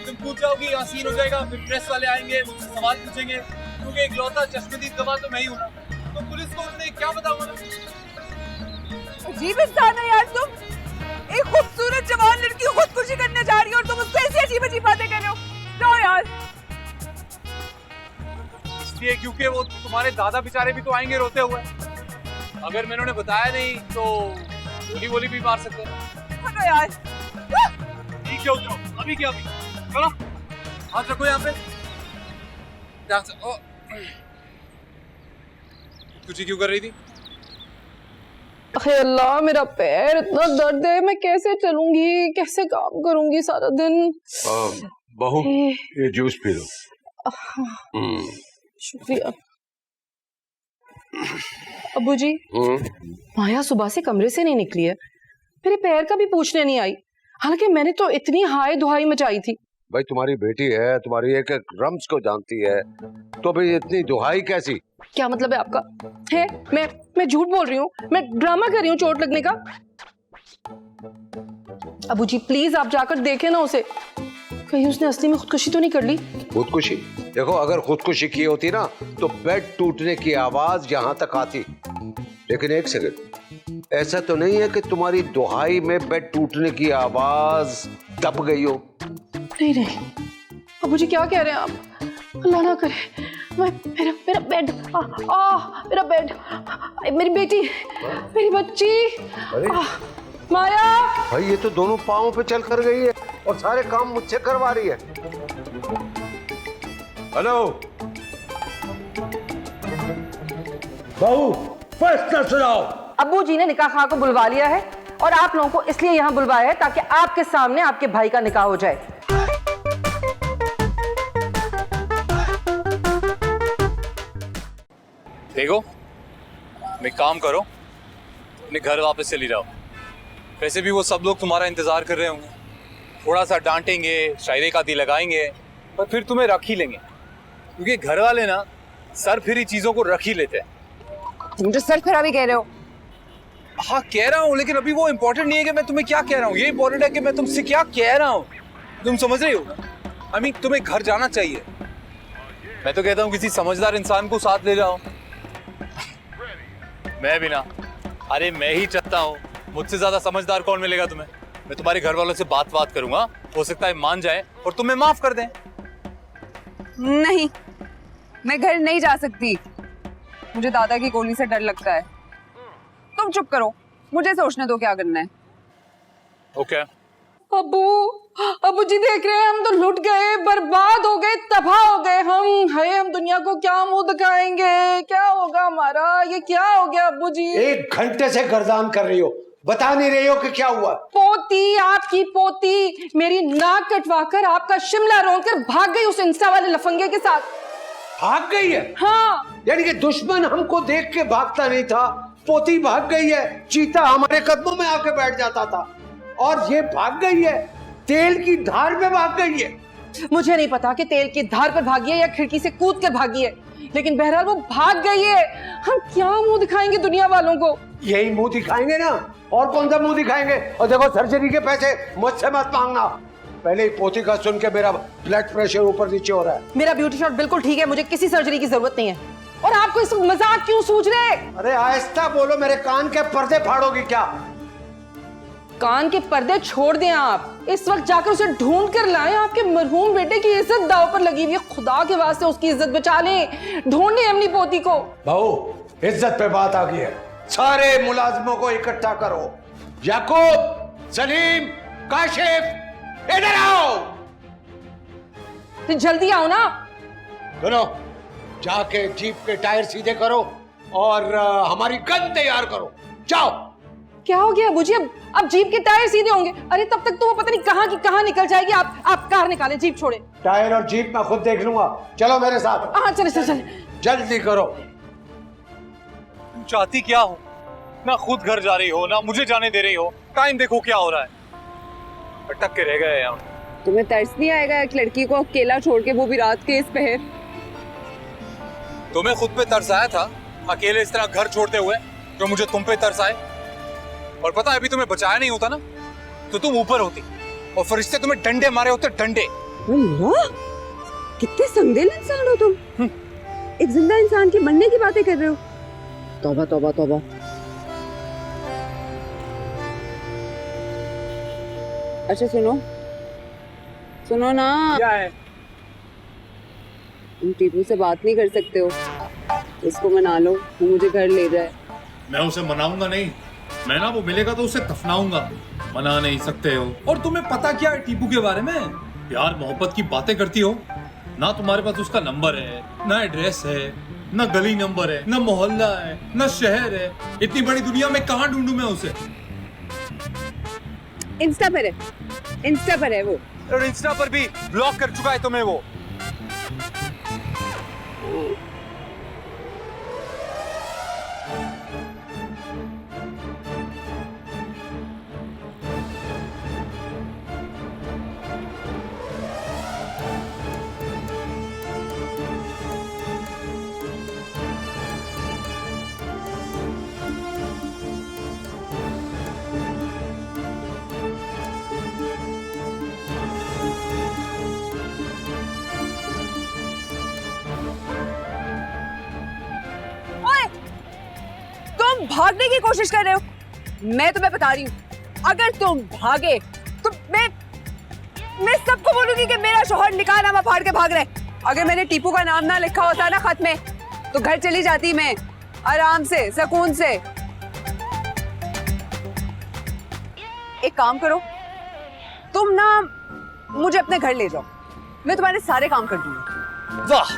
तुम कूद जाओगी यहाँ सीन हो जाएगा, फिर प्रेस वाले आएंगे मुझसे सवाल पूछेंगे, क्योंकि एक लौता चश्मदीद गवाह तो मैं ही हूँ ना, तो पुलिस को उसने क्या बताऊंगा ना। अजीब इंसान है यार तुम। एक खूबसूरत जवान लड़की खुदकुशी करने जा रही हो और तुम उसको ऐसी अजीब अजीब बातें कर रहे हो। जाओ यार। इसलिए क्योंकि वो तुम्हारे दादा बेचारे भी तो आएंगे रोते हुए, अगर मैंने उन्हें बताया नहीं तो गोली वोली भी मार सकते हैं। हटो यार। ठीक है उठो, अभी क्या अभी, चलो हाथ रखो यहाँ पे। कुछ क्यों कर रही थी? अरे अल्लाह, मेरा पैर इतना दर्द है, मैं कैसे चलूंगी, कैसे काम करूंगी सारा दिन। बहू ये जूस पी लो। शुक्रिया। अब्बू जी, माया सुबह से कमरे से नहीं निकली है, मेरे पैर का भी पूछने नहीं आई, हालांकि मैंने तो इतनी हाय दुहाई मचाई थी। भाई तुम्हारी बेटी है, तुम्हारी एक एक रम्स को जानती है, तो भाई इतनी दुहाई कैसी? क्या मतलब है आपका? है मैं झूठ बोल रही हूँ, मैं ड्रामा कर रही हूँ चोट लगने का? अबू जी प्लीज आप जाकर देखें ना उसे, कहीं उसने असली में खुदकुशी तो नहीं कर ली। खुदकुशी? देखो अगर खुदकुशी की होती ना तो बेड टूटने की आवाज यहाँ तक आती, लेकिन एक सेकंड, ऐसा तो नहीं है कि तुम्हारी दुहाई में बेड टूटने की आवाज दब गई हो? नहीं नहीं अबू जी क्या कह रहे हैं आप? अल्लाह ना करे, मेरा बेड, मेरा बेड, मेरी बेटी, मेरी बच्ची, माया। भाई ये तो दोनों पाँव पे चल कर गई है और सारे काम मुझसे करवा रही है। हेलो बहू, फैसला सुनाओ। अब्बू जी ने निकाह खां को बुलवा लिया है और आप लोगों को इसलिए यहाँ बुलवाया है ताकि आपके सामने आपके भाई का निकाह हो जाए। देखो, एक काम करो, अपने घर वापस चली जाओ, वैसे भी वो सब लोग तुम्हारा इंतजार कर रहे होंगे, थोड़ा सा डांटेंगे, शायरी का दी लगाएंगे, पर फिर तुम्हें रख ही लेंगे, क्योंकि घर वाले ना सर फिरी चीजों को रख ही लेते हैं। तुम जो सर खराबी कह रहे हो। हाँ कह रहा हूँ, लेकिन अभी वो इम्पोर्टेंट नहीं है कि मैं तुम्हें क्या कह रहा हूँ, ये इम्पोर्टेंट है कि मैं तुमसे क्या कह रहा हूँ। तुम समझ रही हो? आई मीन तुम्हें घर जाना चाहिए। मैं तो कहता हूँ किसी समझदार इंसान को साथ ले जाओ। मैं भी ना, अरे मैं ही चाहता हूँ, मुझसे ज्यादा समझदार कौन मिलेगा तुम्हें। मैं तुम्हारे घर वालों से बात करूंगा, हो सकता है मान जाए और तुम्हें माफ कर दें। नहीं, मैं घर नहीं जा सकती, मुझे दादा की गोली से डर लगता है। तुम चुप करो, मुझे सोचने दो क्या करना है। ओके। अबू जी देख रहे हैं, हम तो लुट गए, बर्बाद हो गए, तबाह हो गए। हम दुनिया को क्या मुंह दिखाएंगे, क्या होगा हमारा, ये क्या हो गया अबू जी? 1 घंटे से गर्दान कर रही हो, बता नहीं रही हो कि क्या हुआ। पोती, आपकी पोती मेरी नाक कटवाकर आपका शिमला रोंदकर भाग गई उस इंस्टा वाले लफंगे के साथ। भाग गई है? हाँ। यानी कि दुश्मन हमको देख के भागता नहीं था, पोती भाग गई है। चीता हमारे कदमों में आके बैठ जाता था और ये भाग गई है, तेल की धार में भाग गई है। मुझे नहीं पता कि तेल की धार पर भागी है या खिड़की से कूद कर भागी है, लेकिन बहरहाल वो भाग गई है। हम क्या मुंह दिखाएंगे दुनिया वालों को? यही मुंह दिखाएंगे ना, और कौन सा मुंह दिखाएंगे। और देखो, सर्जरी के पैसे मुझसे मत मांगना, पहले ही पोती का सुन के मेरा ब्लड प्रेशर ऊपर नीचे हो रहा है। मेरा ब्यूटी शॉट बिल्कुल ठीक है, मुझे किसी सर्जरी की जरूरत नहीं है। और आपको इस मजाक क्यों सूझ रहे? अरे आहिस्ता बोलो, मेरे कान के पर्दे फाड़ोगी क्या? कान के पर्दे छोड़ दें आप, इस वक्त जाकर उसे ढूंढ कर लाएं। आपके मरहूम बेटे की इज्जत दांव पर लगी हुई है, खुदा के वास्ते उसकी इज्जत बचा लें, ढूंढें अपनी पोती को। बहू, इज्जत पे बात आ गई है, सारे मुलाजिमों को इकट्ठा करो। याकूब, सलीम, काशिफ, इधर आओ। तो जल्दी आओ ना। सुनो, जाके जीप के टायर सीधे करो और हमारी गन तैयार करो, जाओ। क्या हो गया अबू जी? अब जीप के टायर सीधे होंगे? अरे तब तक तो वो पता नहीं कहां की कहां निकल जाएगी। आप कार निकालें, जीप छोड़े। टायर और जीप मैं खुद देख लूंगा, चलो मेरे साथ। हाँ चले चले। जल्दी करो। तुम चाहती क्या हो? ना खुद घर जा रही हो, ना मुझे जाने दे रही हो। टाइम देखो क्या हो रहा है, अटक के रह गए यहाँ। तुम्हें तरस नहीं आएगा एक लड़की को अकेला छोड़ के, वो भी रात के इस पहर? तुम्हें खुद पे तरस आया था अकेले इस तरह घर छोड़ते हुए, जो मुझे तुम पे तरस आए। और पता है, अभी तुम्हें बचाया नहीं होता ना तो तुम ऊपर होती और फरिश्ते तुम्हें डंडे मारे होते, डंडे। अल्लाह, कितने संगदिल इंसान हो तुम। एक जिंदा इंसान के मरने की बातें कर रहे हो। तौबा तौबा तौबा। अच्छा सुनो ना, क्या है? तुम टीपू से बात नहीं कर सकते हो, इसको मना लो, वो मुझे घर ले जाए। मैं उसे मनाऊंगा नहीं, मैं ना वो मिलेगा तो उसे दफनाऊंगा। मना नहीं सकते हो। और तुम्हें पता क्या है टीपू के बारे में? प्यार मोहब्बत की बातें करती हो ना, तुम्हारे पास उसका नंबर है ना, एड्रेस है ना, गली नंबर है ना, मोहल्ला है ना, शहर है। इतनी बड़ी दुनिया में कहाँ ढूंढूं मैं उसे? इंस्टा पर है वो। और इंस्टा पर भी ब्लॉक कर चुका है तुम्हें वो। भागने की कोशिश कर रहे हो। मैं तुम्हें बता रही हूँ, अगर तुम भागे तो मैं सबको बोलूंगी कि मेरा शौहर निकाहनामा फाड़ के भाग रहे। अगर मैंने टीपू का नाम ना लिखा होता ना खत में, तो घर चली जाती मैं आराम से, सुकून से। एक काम करो, तुम ना मुझे अपने घर ले जाओ, मैं तुम्हारे सारे काम कर दूंगी। वाह,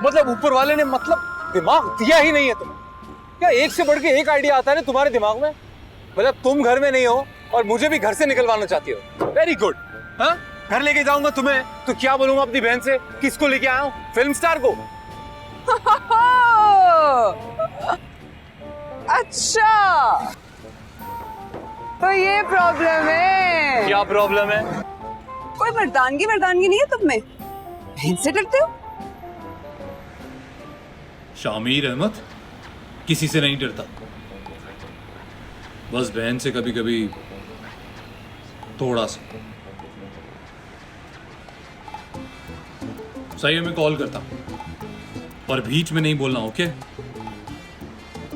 मतलब ऊपर वाले ने मतलब दिमाग दिया ही नहीं है तुम्हें। क्या एक से बढ़ के एक आइडिया आता है ना तुम्हारे दिमाग में? मतलब तुम घर में नहीं हो और मुझे भी घर से निकलवाना चाहती हो। Very good. हाँ, घर लेके जाऊंगा तुम्हें तो क्या बोलूंगा अपनी बहन से? किसको लेके आया हूँ? फिल्म स्टार को। अच्छा, तो ये प्रॉब्लम है। क्या प्रॉब्लम है? कोई मर्दानगी नहीं है तुम में, इनसे डरते हो? शामिर अहमद किसी से नहीं डरता, बस बहन से कभी कभी थोड़ा सा। सही है, मैं कॉल करता हूं, पर बीच में नहीं बोलना, okay?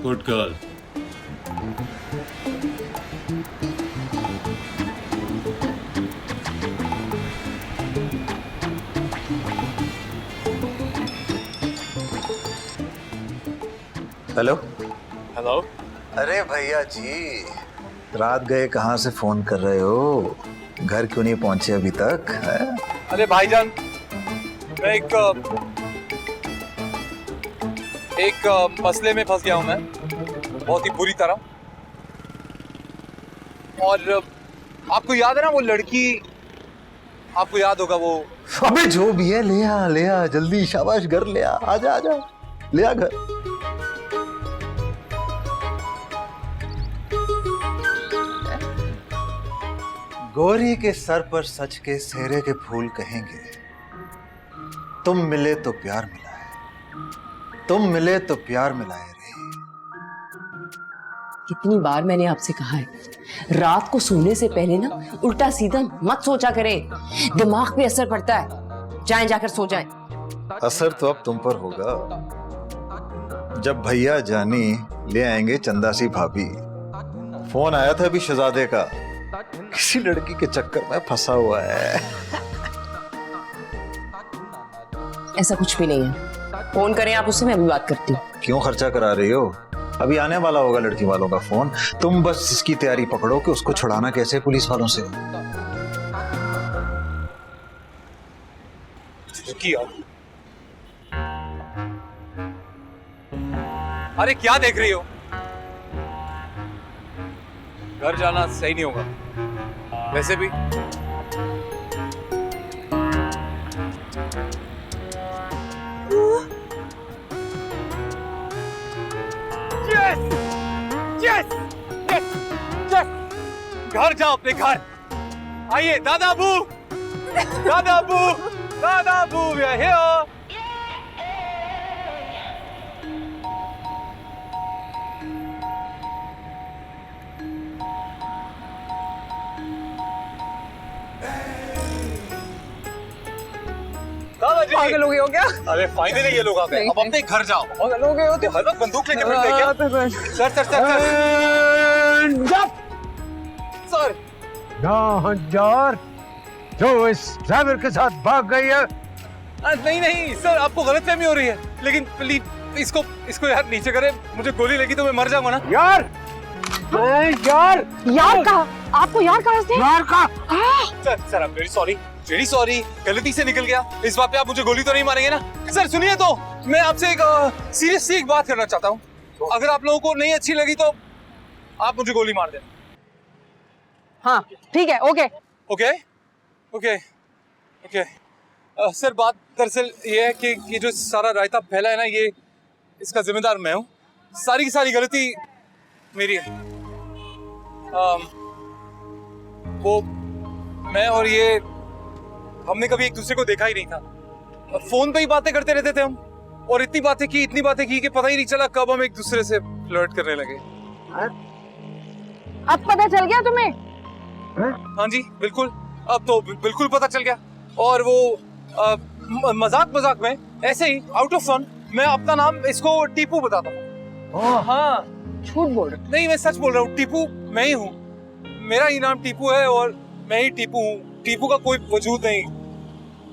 Good girl. Hello. Hello. अरे भैया जी, रात गए कहाँ से फोन कर रहे हो? घर क्यों नहीं पहुंचे अभी तक है? अरे भाईजान, मैं एक मसले में फंस गया हूं मैं, बहुत ही बुरी तरह। और आपको याद है ना वो लड़की, आपको याद होगा वो। अबे जो भी है ले आ जल्दी, शाबाश, घर ले आ, आजा ले आ घर। गौरी के सर पर सच के सेहरे के फूल कहेंगे, तुम मिले तो प्यार मिला है, तुम मिले तो प्यार मिलाए रे। कितनी बार मैंने आपसे कहा है, रात को सोने से पहले ना उल्टा सीधा मत सोचा करें, दिमाग पे असर पड़ता है। जाएं, जाकर सो जाएं। असर तो अब तुम पर होगा, जब भैया जानी ले आएंगे चंदा सी भाभी। फोन आया था अभी शहजादे का, किसी लड़की के चक्कर में फंसा हुआ है। ऐसा कुछ भी नहीं है, फोन करें आप उससे, मैं अभी बात करती हूँ। क्यों खर्चा करा रही हो? अभी आने वाला होगा लड़की वालों का फोन, तुम बस इसकी तैयारी पकड़ो कि उसको छुड़ाना कैसे पुलिस वालों से। अरे क्या देख रही हो? घर जाना सही नहीं होगा वैसे भी। घर जाओ अपने घर। आइए दादा अबू, we are here। पागल हो गए हो क्या? अरे फाइनली ये लोग आ गए, अब अपने घर जाओ। पागल हो गए हो तो हर वक्त बंदूक लेके फिरते हैं क्या? सर हजार जो इस ड्राइवर के साथ भाग गई है। नहीं सर, आपको गलतफहमी हो रही है, लेकिन प्लीज इसको यार नीचे करें, मुझे गोली लगी तो मैं मर जाऊंगा ना। यार कहा? आपको यार कहा इसने? यार का सर I'm very sorry, गलती से निकल गया। इस बात पे आप मुझे गोली तो नहीं मारेंगे ना? सर सुनिए, तो मैं आपसे एक सीरियस सी एक बात करना चाहता हूँ। अगर आप लोगों को नहीं अच्छी लगी तो आप मुझे गोली मार देना। हाँ ठीक है, ओके। सर बात दरअसल ये है कि ये जो सारा रायता फैला है ना, ये इसका जिम्मेदार मैं हूँ। सारी की सारी गलती मेरी है। वो मैं और ये हमने कभी एक दूसरे को देखा ही नहीं था। फोन पे ही बातें करते रहते थे हम, और इतनी बातें की कि पता ही नहीं चला कब हम एक दूसरे से फ्लर्ट करने लगे। अब पता चल गया तुम्हें? हाँ जी बिल्कुल, अब तो बिल्कुल पता चल गया। और वो मजाक में ऐसे ही आउट ऑफ फन मैं अपना नाम इसको टीपू बताता हूँ। हाँ झूठ बोल रहे? नहीं, मैं सच बोल रहा हूँ। टीपू मैं ही हूँ, मेरा ही नाम टीपू है और मैं ही टीपू हूँ। टीपू का कोई वजूद नहीं।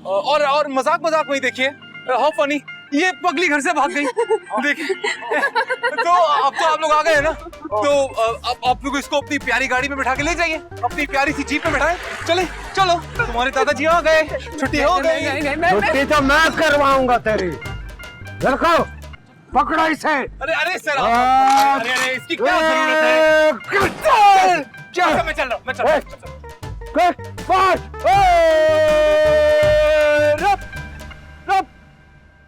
और मजाक में ही देखिए, हाउ फनी, ये पगली घर से भाग गई। देखिए तो अब तो आप लोग आ गए हैं ना, तो अब आप लोग इसको अपनी प्यारी गाड़ी में बिठा के ले जाइए, अपनी प्यारी सी जीप में बिठाएं। चलो तुम्हारे दादाजी आ गए, छुट्टी हो गई। छुट्टी तो मैं करवाऊंगा तेरी। देखो पकड़ो इसे। अरे सर, अरे इसकी क्या जरूरत है? मैं चल रहा हूँ।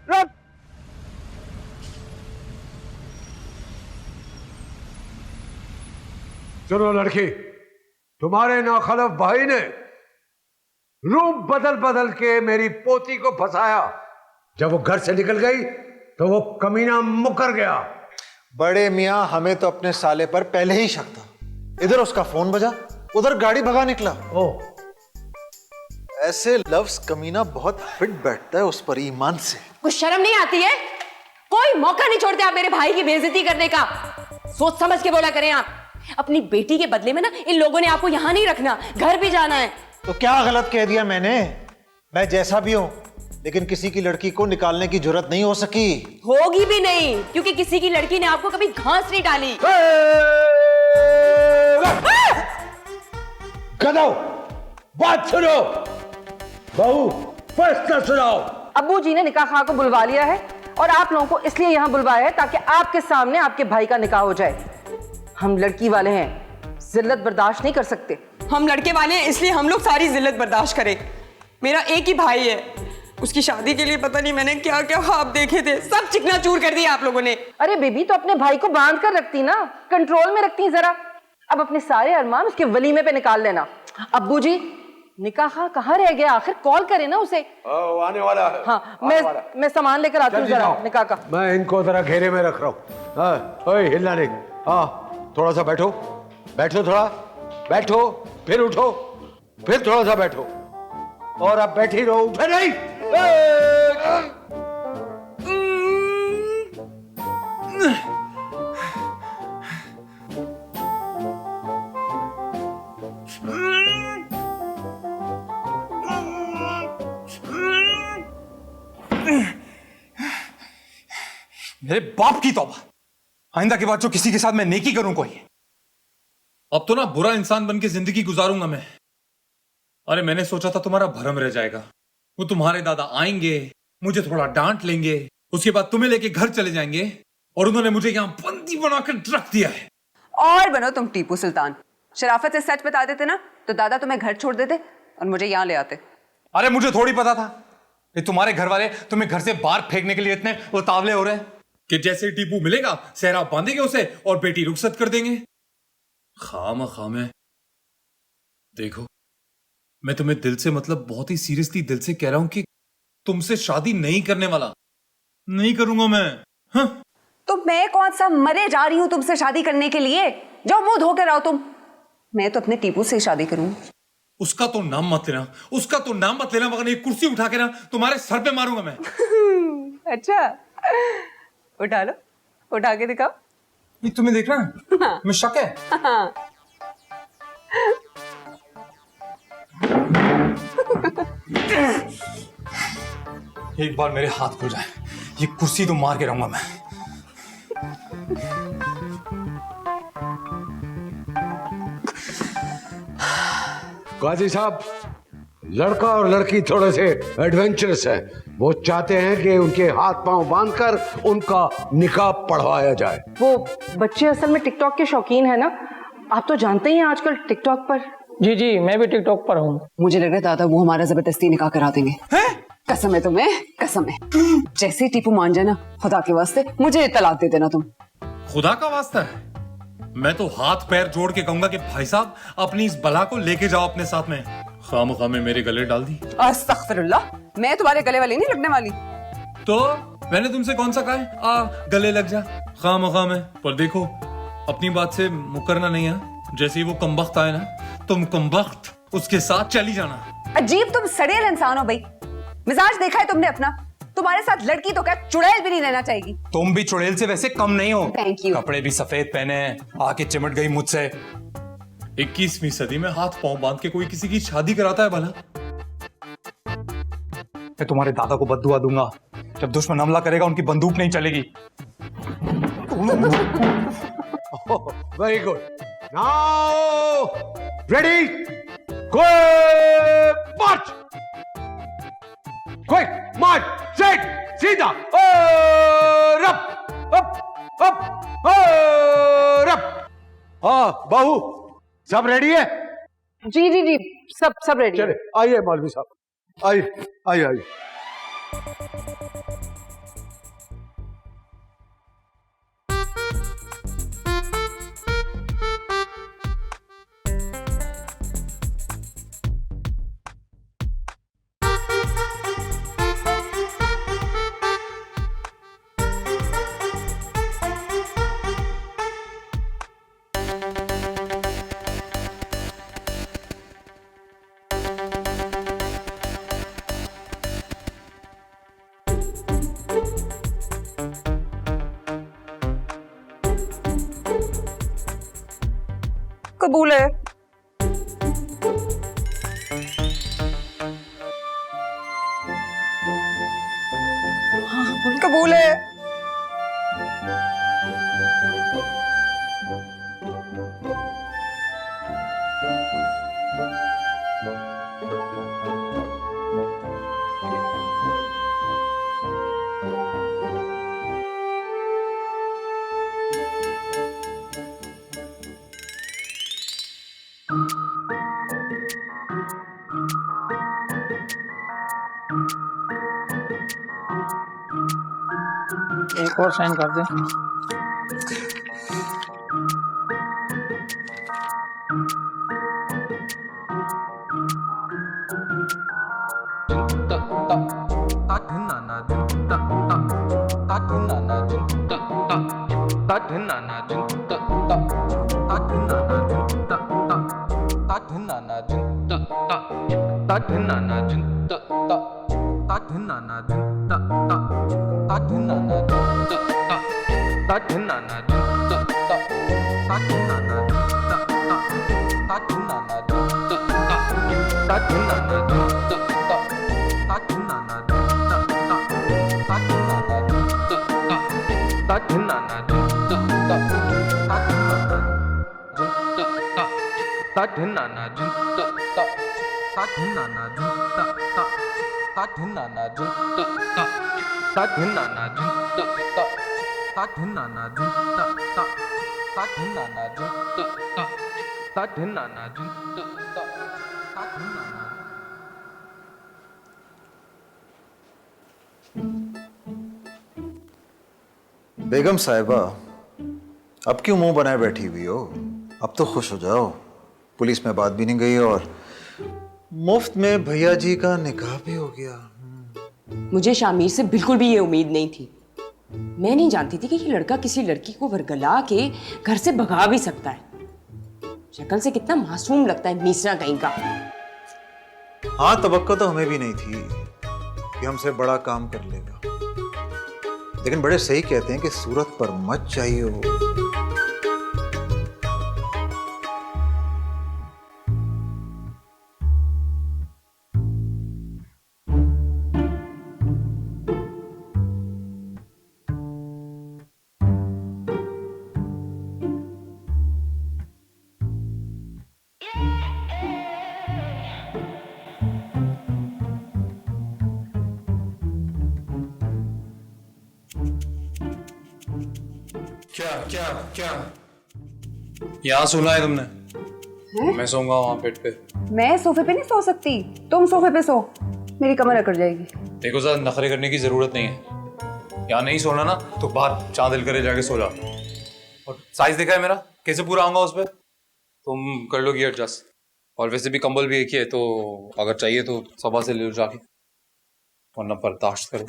रब सुनो लड़की, तुम्हारे नाखलफ भाई ने रूप बदल बदल के मेरी पोती को फंसाया। जब वो घर से निकल गई तो वो कमीना मुकर गया। बड़े मियाँ, हमें तो अपने साले पर पहले ही शक था। इधर उसका फोन बजा, उधर गाड़ी भगा निकला। ओह, ऐसे लफ्ज कमीना बहुत फिट बैठता है उस पर ईमान से। कुछ शर्म नहीं आती है? कोई मौका नहीं छोड़ते आप मेरे भाई की बेइज्जती करने का। सोच समझ के बोला करें आप। अपनी बेटी के बदले में ना इन लोगों ने आपको यहां नहीं रखना, घर भी जाना है। तो क्या गलत कह दिया मैंने? मैं जैसा भी हूं, लेकिन किसी की लड़की को निकालने की जरूरत नहीं हो सकी। होगी भी नहीं, क्योंकि किसी की लड़की ने आपको कभी घास नहीं डाली। गधो, बात सुनो। बहू, फैसला सुनाओ। अब्बू जी ने निकाह खां को बुलवा लिया है और आप लोगों को इसलिए यहाँ बुलवाया है ताकि आपके सामने आपके भाई का निकाह हो जाए। हम लड़की वाले हैं, जिल्लत बर्दाश्त नहीं कर सकते। हम लड़के वाले हैं, इसलिए हम लोग सारी जिल्लत बर्दाश्त करें। मेरा एक ही भाई है, उसकी शादी के लिए पता नहीं मैंने क्या क्या ख्वाब देखे थे, सब चिकना चूर कर दिया आप लोगों ने। अरे बेबी, तो अपने भाई को बांध कर रखती ना, कंट्रोल में रखती जरा। अब अपने सारे अरमान उसके वलीमे पे निकाल लेना। अब्बू जी, निकाह कहाँ रह गया? आखिर कॉल करे ना उसे। आने वाला है। हाँ, मैं सामान लेकर आती हूँ जरा निकाह का। मैं इनको जरा घेरे में रख रहा हूँ। ओए, हिलना नहीं। हाँ, थोड़ा सा बैठो, बैठो, थोड़ा बैठो, फिर उठो, फिर थोड़ा सा बैठो, और अब बैठी रहो, उठे नहीं। मेरे बाप की तौबा, आइंदा के बाद जो किसी के साथ मैं नेकी करूं कोई, अब तो ना बुरा इंसान बन के जिंदगी गुजारूंगा मैं। अरे मैंने सोचा था तुम्हारा भरम रह जाएगा, वो तुम्हारे दादा आएंगे, मुझे थोड़ा डांट लेंगे, उसके बाद तुम्हें लेके घर चले जाएंगे, और उन्होंने मुझे यहां बंदी बनाकर रख दिया है। और बनो तुम टीपू सुल्तान। शराफत से सच बता देते ना तो दादा तुम्हें घर छोड़ देते और मुझे यहाँ ले आते। अरे मुझे थोड़ी पता था कि तुम्हारे घर वाले तुम्हें घर से बाहर फेंकने के लिए इतने उतावले हो रहे हैं कि जैसे टीपू मिलेगा सेहरा बांधेंगे उसे और बेटी रुखसत कर देंगे। खाम देखो, मैं तुम्हें दिल से, मतलब बहुत ही सीरियसली दिल से कह रहा हूं कि तुमसे शादी नहीं करने वाला, नहीं करूंगा मैं। हाँ? तो मैं कौन सा मरे जा रही हूँ तुमसे शादी करने के लिए? जाओ मुंह धो कर आओ तुम। मैं तो अपने टीपू से शादी करूंगी। उसका तो नाम मत लेना, उसका तो नाम मत लेना, मगर ये कुर्सी उठा के ना तुम्हारे सर पे मारूंगा मैं। अच्छा, उठा लो, उठा के दिखाओ। ये तुम्हें देख रहा है? हाँ। मैं शक है। हाँ। एक बार मेरे हाथ खुल जाए, ये कुर्सी तो मार के रहूंगा मैं। काजी साहब, लड़का और लड़की थोड़े से एडवेंचरस है। वो चाहते हैं कि उनके हाथ पांव बांधकर उनका निकाह पढ़वाया जाए। वो बच्चे असल में टिकटॉक के शौकीन है ना, आप तो जानते ही हैं आजकल टिकटॉक पर। जी जी, मैं भी टिकटॉक पर हूँ। मुझे लग रहा है दादा वो हमारा जबरदस्ती निकाह करा देंगे। कसम है तुम्हें, कसम है। जैसे ही टीपू मान जाए ना, खुदा के वास्ते मुझे तलाक दे देना तुम। खुदा का वास्ता है, मैं तो हाथ पैर जोड़ के कहूंगा कि भाई साहब अपनी इस बला को लेके जाओ अपने साथ में। खामखा में मेरे गले डाल दी। अस्तगफिरुल्लाह, मैं तुम्हारे गले वाली नहीं लगने वाली। तो मैंने तुमसे कौन सा कहा है आ गले लग जा खामखा में? पर देखो, अपनी बात से मुकरना नहीं है। जैसे ही वो कमबख्त आए ना, तुम कमबख्त उसके साथ चली जाना। अजीब तुम सड़ेल इंसान हो भाई। मिजाज देखा है तुमने अपना? तुम्हारे साथ लड़की तो क्या चुड़ैल भी नहीं रहना चाहिए। तुम भी चुड़ैल से वैसे कम नहीं हो। Thank you. कपड़े भी सफेद पहने हैं, आके चिमट गई मुझसे। 21वीं सदी में हाथ पांव बांध के कोई किसी की शादी कराता है भला? मैं तुम्हारे दादा को बद्दुआ दूंगा, जब दुश्मन हमला करेगा उनकी बंदूक नहीं चलेगी। Very good. Now ready, quick march, quick march, straight, सीधा, और अप। हाँ बहू, सब रेडी है? जी जी जी, सब रेडी। चले आइए मौलवी साहब, आइए आइए आइए। कबूल है। कबूल है। एक और साइन कर दे। बेगम साहिबा, अब क्यों मुंह बनाए बैठी हुई हो? अब तो खुश हो जाओ। पुलिस में बात भी नहीं गई और मुफ्त में भैया जी का निकाह भी हो गया। मुझे शामिर से बिल्कुल भी ये उम्मीद नहीं थी। मैं नहीं जानती थी कि ये लड़का किसी लड़की को वरगला के घर से भगा भी सकता है। शक्ल से कितना मासूम लगता है मीसरा कहीं का। हाँ, तवक्को तो हमें भी नहीं थी कि हमसे बड़ा काम कर लेगा, लेकिन बड़े सही कहते हैं कि सूरत पर मत चाहिए हो। क्या क्या क्या यहाँ सुना है तुमने? मैं सोऊंगा वहां बेड पे। मैं सोफे पे नहीं सो सकती, तुम सोफे पे सो, मेरी कमर अकड़ जाएगी। देखो ज्यादा नखरे करने की जरूरत नहीं है। यहाँ नहीं सोना ना तो बाहर चाँद दिल करे जाके सो जा। और साइज देखा है मेरा कैसे पूरा आऊंगा उस पर? तुम कर लोगी एडजस्ट। और वैसे भी कंबल भी एक ही है, तो अगर चाहिए तो सभा से ले लो जाके, वरना बर्दाश्त करो।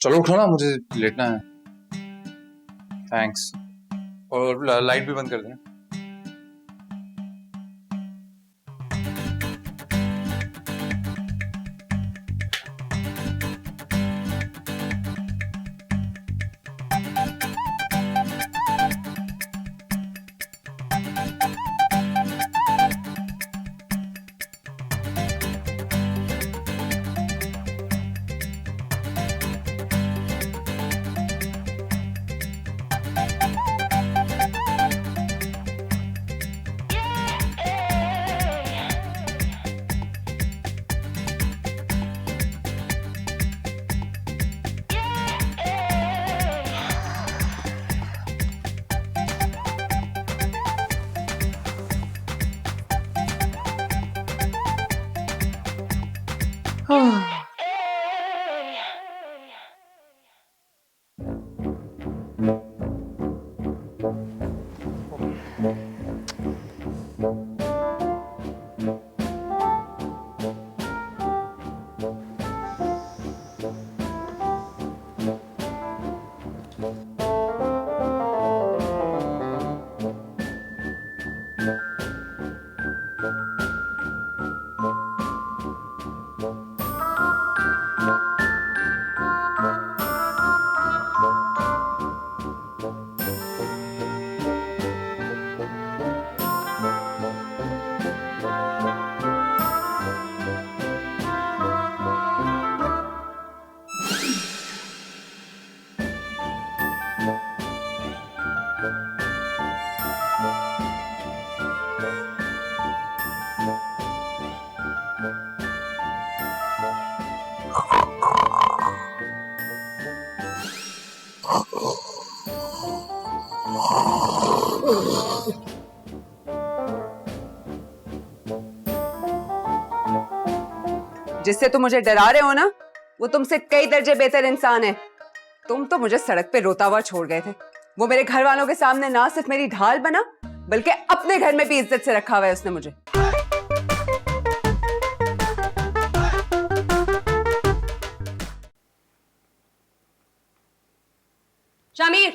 चलो उठो ना, मुझे लेटना है। थैंक्स। और लाइट भी बंद कर देना। जिससे तुम मुझे डरा रहे हो ना, वो तुमसे कई दर्जे बेहतर इंसान है। तुम तो मुझे सड़क पे रोता हुआ छोड़ गए थे। वो मेरे घर वालों के सामने ना सिर्फ मेरी ढाल बना, बल्कि अपने घर में भी इज्जत से रखा हुआ है उसने मुझे। शामिर,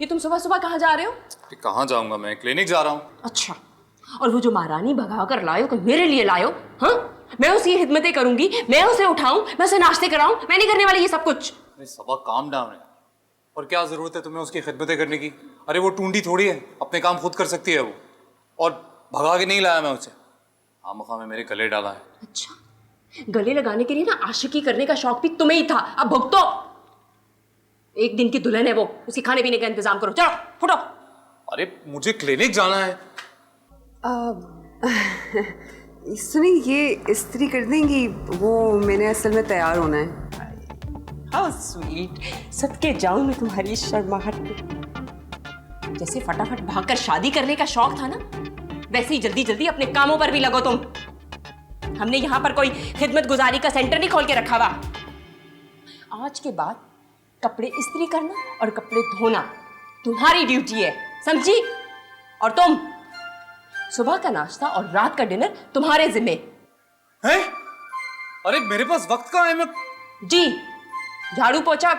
ये तुम सुबह सुबह कहाँ जा रहे हो? कहाँ जाऊंगा, मैं क्लिनिक जा रहा हूँ। अच्छा, और वो जो महारानी भगा कर लायो, कोई मेरे लिए लायो? हाँ, मैं उसकी खिदमतें करूंगी, मैं उसे उठाऊं, मैं उसे नाश्ते कराऊं, मैं नहीं करने वाली ये सब कुछ। अरे सबा काम डाउन है, और क्या जरूरत है तुम्हें उसकी खिदमतें करने की? अरे वो टूंडी थोड़ी है, अपने काम खुद कर सकती है वो। और भगा के नहीं लाया मैं उसे, आमखा में मेरे गले डाला है। अच्छा, गले लगाने के लिए ना आशिकी करने का शौक भी तुम्हें ही था, अब भुगतो। एक दिन की दुल्हन है वो, उसके खाने पीने का इंतजाम करो। चलो फुटो। अरे मुझे क्लिनिक जाना है। सुनिए, ये इस्त्री कर देंगी? वो मैंने असल में तैयार होना है। हाउ स्वीट, सदके जाऊं मैं तुम्हारी शर्माहट पे। जैसे फटाफट भागकर शादी करने का शौक था ना, वैसे ही जल्दी जल्दी अपने कामों पर भी लगो तुम। हमने यहाँ पर कोई खिदमत गुजारी का सेंटर नहीं खोल के रखा हुआ। आज के बाद कपड़े इस्त्री करना और कपड़े धोना तुम्हारी ड्यूटी है, समझी? और तुम, सुबह का नाश्ता और रात का डिनर तुम्हारे जिम्मे है। अरे मेरे पास वक्त कहाँ है? मैं जी, झाड़ू पोछा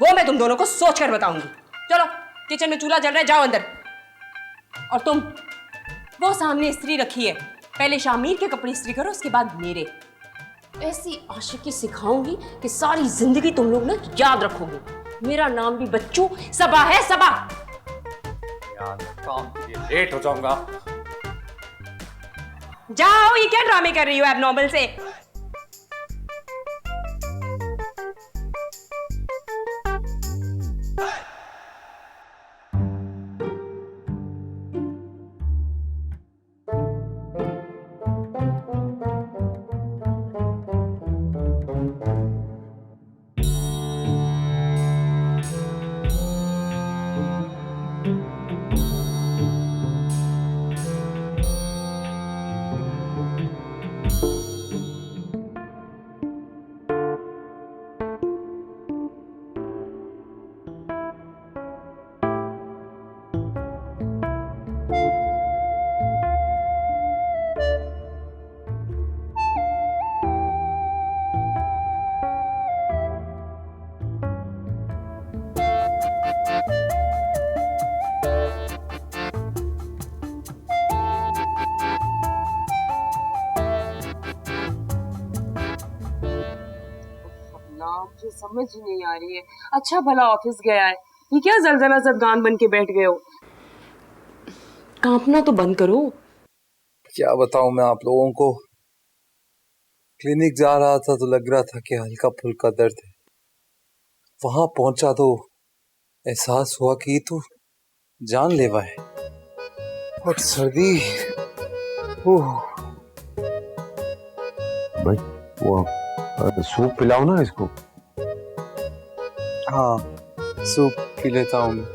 वो मैं तुम दोनों को सोच कर बताऊंगी। चलो, किचन में चूल्हा जल रहा है, जाओ अंदर। और तुम, वो सामने इस्त्री रखी है, पहले शामिर के कपड़े इस्त्री करो, उसके बाद मेरे। ऐसी आशिकी सिखाऊंगी कि सारी जिंदगी तुम लोग ना याद रखोगे। मेरा नाम भी बच्चू सबा है, सबा। यार काम के लिए लेट हो जाऊंगा। जाओ, ये क्या ड्रामे कर रही हो एबनॉर्मल से? मुझे समझ ही नहीं आ रही है। अच्छा भला ऑफिस गया है, ये क्या जलजला जदगान बन के बैठ गए हो? कांपना तो बंद करो। क्या बताऊं मैं आप लोगों को, क्लिनिक जा रहा था तो लग रहा था कि हल्का फुल्का दर्द है। वहां पहुंचा तो एहसास हुआ कि ये तो जानलेवा है। और सर्दी, भाई वो सूप पिलाओ ना इसको। हाँ, सूप पी लेता हूँ मैं।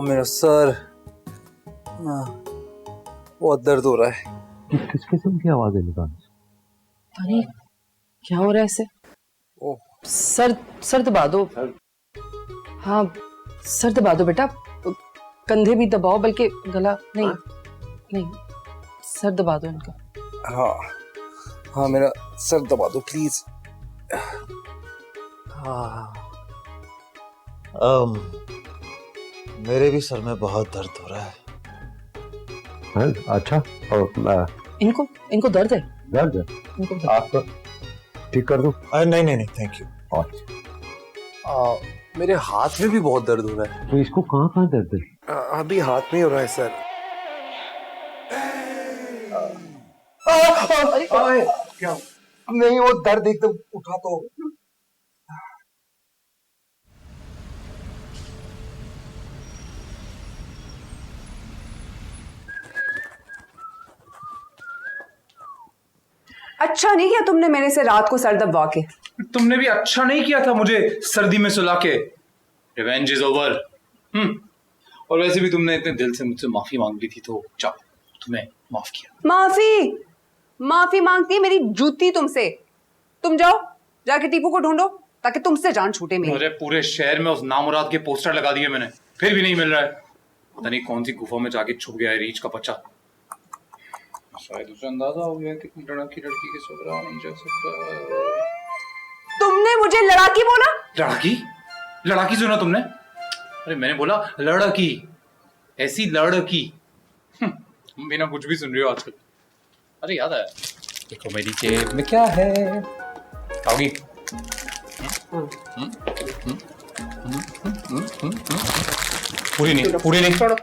मेरा सर, बहुत दर्द हो रहा है। किस किस्म की आवाजें निकाल? अरे क्या हो रहा है ऐसे? सर दबा दो। हाँ, सर दबा दो बेटा, कंधे भी दबाओ, बल्कि गला नहीं, सर दबा दो इनका। हाँ हाँ, मेरा सर दबा दो प्लीज। मेरे भी सर में बहुत दर्द हो रहा है। अच्छा, इनको दर्द है? दर्द है? इनको आप ठीक कर दो। नहीं थैंक यू। मेरे हाथ में भी बहुत दर्द हो रहा है। तो इसको कहाँ दर्द है? अभी हाथ में हो रहा है सर। क्या नहीं, वो दर्द एकदम उठा तो। अच्छा नहीं किया तुमने मेरे से रात को सर दबवा के। तुमने भी अच्छा नहीं किया था मुझे सर्दी में सुला के। Revenge is over. और वैसे भी तुमने इतने दिल से मुझसे माफी मांग ली थी तो चलो तुम्हें माफ किया। माफी मांगती है मेरी जूती तुमसे। तुम जाओ जाके टीपू को ढूंढो ताकि तुमसे जान छूटे मेरी। अरे पूरे शहर में उस नामुराद के पोस्टर लगा दिए मैंने, फिर भी नहीं मिल रहा है। पता नहीं कौन सी गुफा में जाके छुप गया है रीच का बच्चा। शायद उसे अंदाजा हो गया कि लड़की के ससुराल नहीं जा सकता। तुमने मुझे लड़ाकी बोला? लड़ाकी सुना तुमने? अरे मैंने बोला लड़की, ऐसी लड़की। बिना कुछ भी सुन रही हो आजकल। अरे याद आया, देखो मेरी जेब में क्या है। खाओगी? पूरी नहीं। छोड़ो।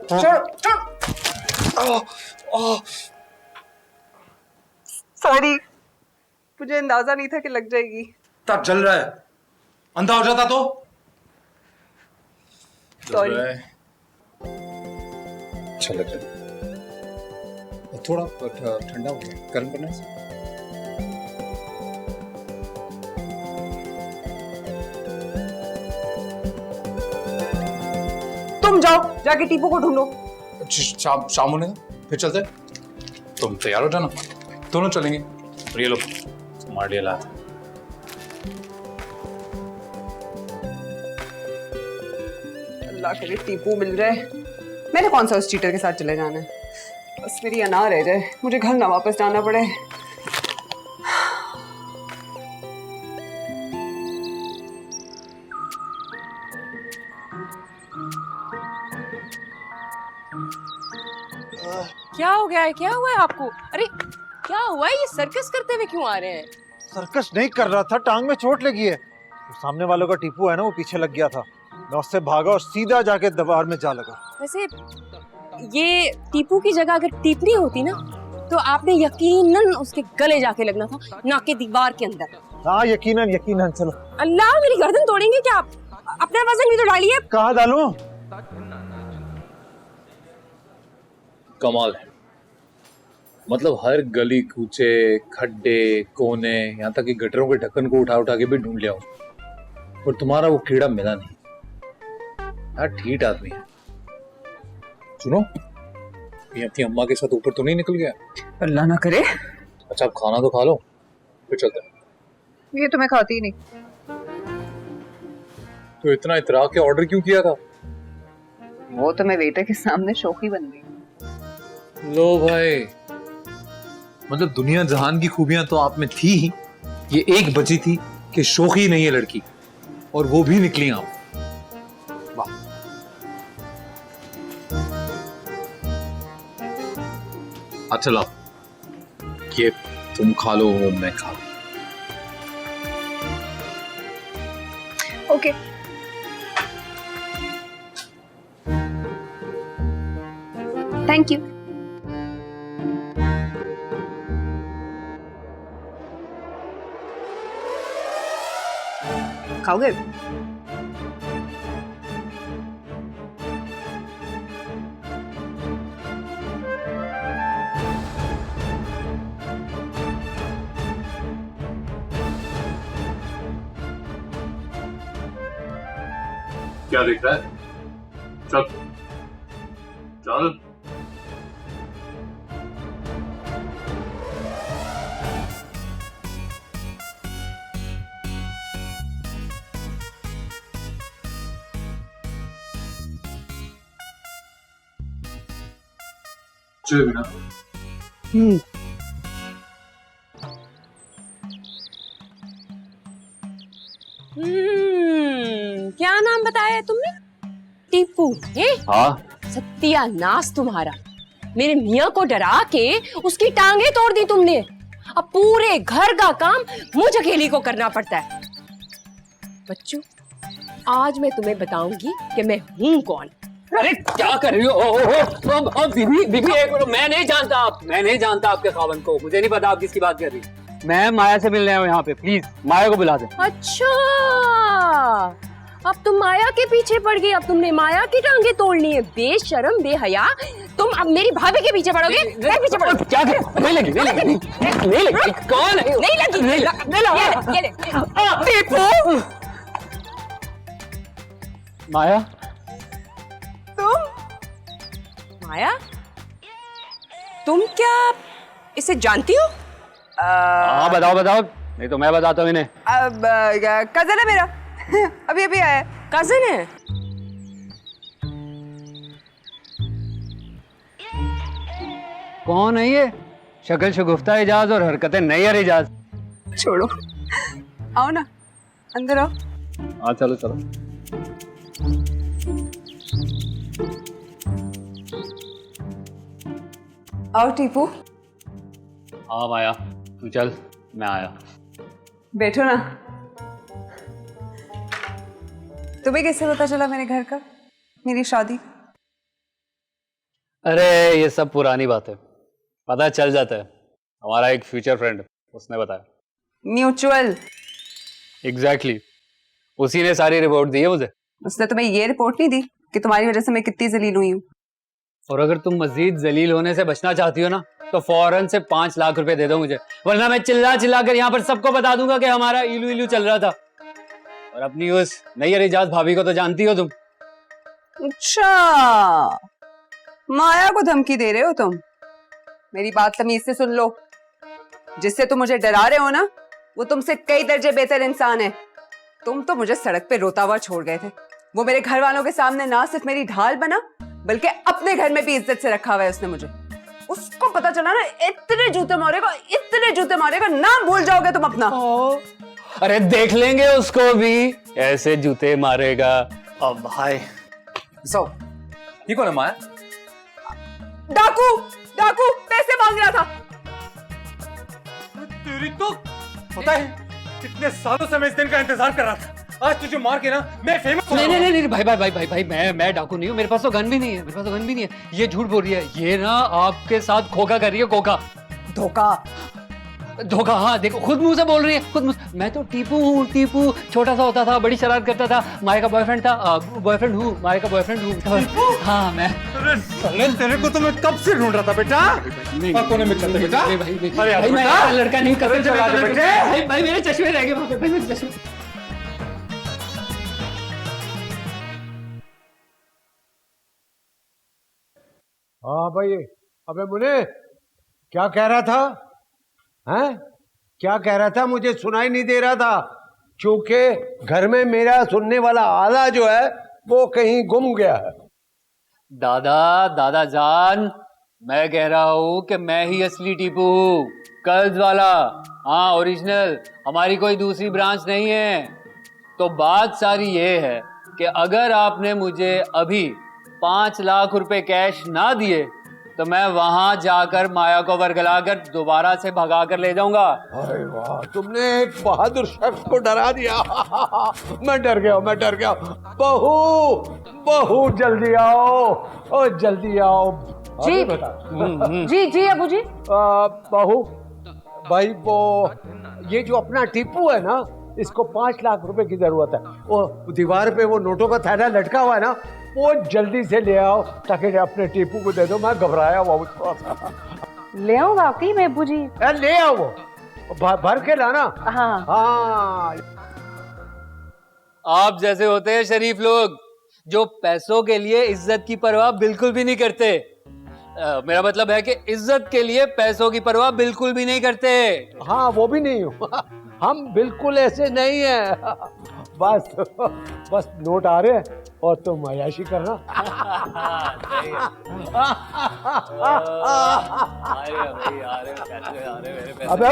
सॉरी, मुझे अंदाजा नहीं था कि लग जाएगी। तब जल रहा है, अंधा हो जाता तो। सॉरी। अच्छा लग रहा है, थोड़ा ठंडा हो गया, गर्म करना है। तुम जाओ जाके टीपू को ढूंढो। शाम होने का फिर चलते हैं। तुम तैयार हो जाना, दोनों चलेंगे। और ये लो तुम्हारे लिए लाया था। अल्लाह करे टीपू मिल जाए। मैंने कौन सा उस चीटर के साथ चले जाना है। बस मेरी अना रह जाए, मुझे घर ना वापस जाना पड़े। क्या हो गया है? क्या हुआ है आपको? अरे क्या हुआ है? ये सर्कस करते हुए क्यों आ रहे हैं? सर्कस नहीं कर रहा था, टांग में चोट लगी है। तो सामने वालों का टीपू है ना, वो पीछे लग गया था। मैं उससे भागा और सीधा जाके दीवार में जा लगा। वैसे ये टीपू की जगह अगर टीपनी होती ना तो आपने यकीनन उसके गले जाके लगना था, नाक के दीवार के अंदर। हाँ यकीनन। चलो। अल्लाह, मेरी गर्दन तोड़ेंगे क्या आप? अपना वजन भी तो डालिए। कहाँ डालूं? कमाल है, मतलब हर गली कूचे, खड्डे, कोने, यहाँ तक कि गटरों के ढक्कन को उठा के भी ढूंढ लिया और तुम्हारा वो कीड़ा मिला नहीं। यार ठीक आदमी है। सुनो, ये अपनी अम्मा के साथ ऊपर तो नहीं निकल गया? अल्लाह ना करे। अच्छा, अब खाना तो खा लो, फिर चलते हैं। ये तो मैं खाती ही नहीं। तो इतना इतरा के ऑर्डर क्यों किया था? वो तो मैं वेटर के सामने शौकी बन गई। लो भाई, मतलब दुनिया जहान की खूबियां तो आप में थी ही, ये एक बची थी कि शौकी नहीं है लड़की, और वो भी निकली आप। वाह। अच्छा लो, ये तुम खा लो, वो मैं खा लूं। ओके। Thank you. खाओगे? क्या देख रहा है? चल चल। चल बिना। क्या नाम बताया तुमने? टीपू? हाँ। सत्यानाश तुम्हारा। मेरे मियाँ को डरा के उसकी टांगे तोड़ दी तुमने। अब पूरे घर का काम मुझ अकेली को करना पड़ता है। बच्चों, आज मैं तुम्हें बताऊंगी कि मैं हूँ कौन। अरे क्या कर रही हो? बीबी एक मिनट, मैं नहीं जानता आपके खावन को। मुझे नहीं पता आप किसकी बात कर रही हैं। मैं माया से मिलने आया हूँ यहाँ पे, प्लीज माया को बुला दे। अच्छा, अब तुम माया के पीछे पड़ गई, अब तुमने माया की टांगे तोड़नी है। बेशरम बेहया, तुम अब मेरी भाभी के पीछे पड़ोगे? मेरे पीछे पड़ोगे? क्या कर? नहीं लगी, नहीं लगी, नहीं लगी। कौन है? नहीं लगी, ये ले। टीपू, माया, माया, तुम क्या इसे जानती हो? हाँ बताओ बताओ, नहीं तो मैं बताता हूँ इन्हें। अब कजन है मेरा, अभी अभी आया है। कजिन है? कौन है ये? शक्ल शगुफ्ता इजाज और हरकतें नैयर इजाज। छोड़ो, आओ ना अंदर आओ। हाँ चलो चलो। आओ टीपू, हाँ माया, तू चल, मैं आया। बैठो ना। तुम्हें कैसे पता चला मेरे घर का, मेरी शादी? अरे ये सब पुरानी बात है, पता चल जाता है। हमारा एक फ्यूचर फ्रेंड, उसने बताया। म्यूचुअल। एग्जैक्टली, उसी ने सारी रिपोर्ट दी है मुझे। उसने तुम्हें ये रिपोर्ट नहीं दी कि तुम्हारी वजह से मैं कितनी जलील हुई हूँ? और अगर तुम मजीद जलील होने से बचना चाहती हो ना, तो फौरन से 5 लाख रुपए दे दो मुझे, वरना मैं चिल्ला चिल्ला कर यहाँ पर सबको बता दूंगा कि हमारा इलू इलू चल रहा था। और अपनी उस नैयर इजाज भाभी को तो जानती हो तुम। अच्छा, माया को धमकी दे रहे हो तुम? मेरी बात तमीज से सुन लो, जिससे तुम मुझे डरा रहे हो ना, वो तुमसे कई दर्जे बेहतर इंसान है। तुम तो मुझे सड़क पे रोता हुआ छोड़ गए थे, वो मेरे घर वालों के सामने ना सिर्फ मेरी ढाल बना, बल्कि अपने घर में भी इज्जत से रखा हुआ है उसने मुझे। उसको पता चला ना, इतने जूते मारेगा, नाम भूल जाओगे तुम अपना। अरे देख लेंगे उसको भी, ऐसे जूते मारेगा। अब हाय सो, ये कौन है माया? डाकू, पैसे मांग रहा था। तेरी तो पता है कितने सालों से मैं इस दिन का इंतजार कर रहा था। आज तुझे मार के ना मैं फेमस हो नहीं नहीं नहीं भाई, मैं डाकू नहीं हूँ, मेरे पास तो गन भी नहीं है, ये झूठ बोल रही है, ये ना आपके साथ खोखा कर रही है, खोखा। धोखा, हाँ देखो, खुद मुंह से बोल रही है, खुद मुंह। मैं तो टीपू हूँ, टीपू छोटा सा होता था, बड़ी शरारत करता था, माया का बॉयफ्रेंड हूँ, माया का बॉयफ्रेंड हूँ। हाँ मैं। अरे तेरे को तो मैं कब से ढूंढ रहा था बेटा। कोने में चलते बेटा। भाई मैं ऐसा लड़का नहीं, कसम से बात है। भाई मेरे चश्मे रह गए वहाँ पे, भाई मेरे चश्मे। हाँ भाई, अबे मुने क्या कह रहा था? हैं? क्या कह रहा था? मुझे सुनाई नहीं दे रहा था, क्योंकि घर में मेरा सुनने वाला आला जो है वो कहीं गुम गया है। दादा जान, मैं कह रहा हूँ कि मैं ही असली टीपू हूँ, कर्ज वाला। हाँ ओरिजिनल, हमारी कोई दूसरी ब्रांच नहीं है। तो बात सारी ये है कि अगर आपने मुझे अभी 5 लाख रुपए कैश ना दिए, तो मैं वहां जाकर माया को वर्गलाकर दोबारा से भगा कर ले जाऊंगा। अरे वाह, तुमने एक बहादुर शख्स को डरा दिया। मैं डर गया। बहू जल्दी आओ, ओ जल्दी आओ। जी जी अबू जी। बहू भाई, वो ये जो अपना टीपू है ना, इसको 5 लाख रुपए की जरूरत है। वो दीवार पे वो नोटों का थैला लटका हुआ है ना, वो जल्दी से ले आओ ताकि अपने टीपू को दे दो। मैं घबराया हुआ थोड़ा सा। ले आओ वाकई में अबू जी? ले आओ, वो भर के लाना। हाँ। आप जैसे होते हैं शरीफ लोग, जो पैसों के लिए इज्जत की परवाह बिल्कुल भी नहीं करते। मेरा मतलब है कि इज्जत के लिए पैसों की परवाह बिल्कुल भी नहीं करते। हाँ वो भी नहीं हूँ। हम बिल्कुल ऐसे नहीं है। बस नोट आ रहे हैं और तुम अयाशी करना। अबे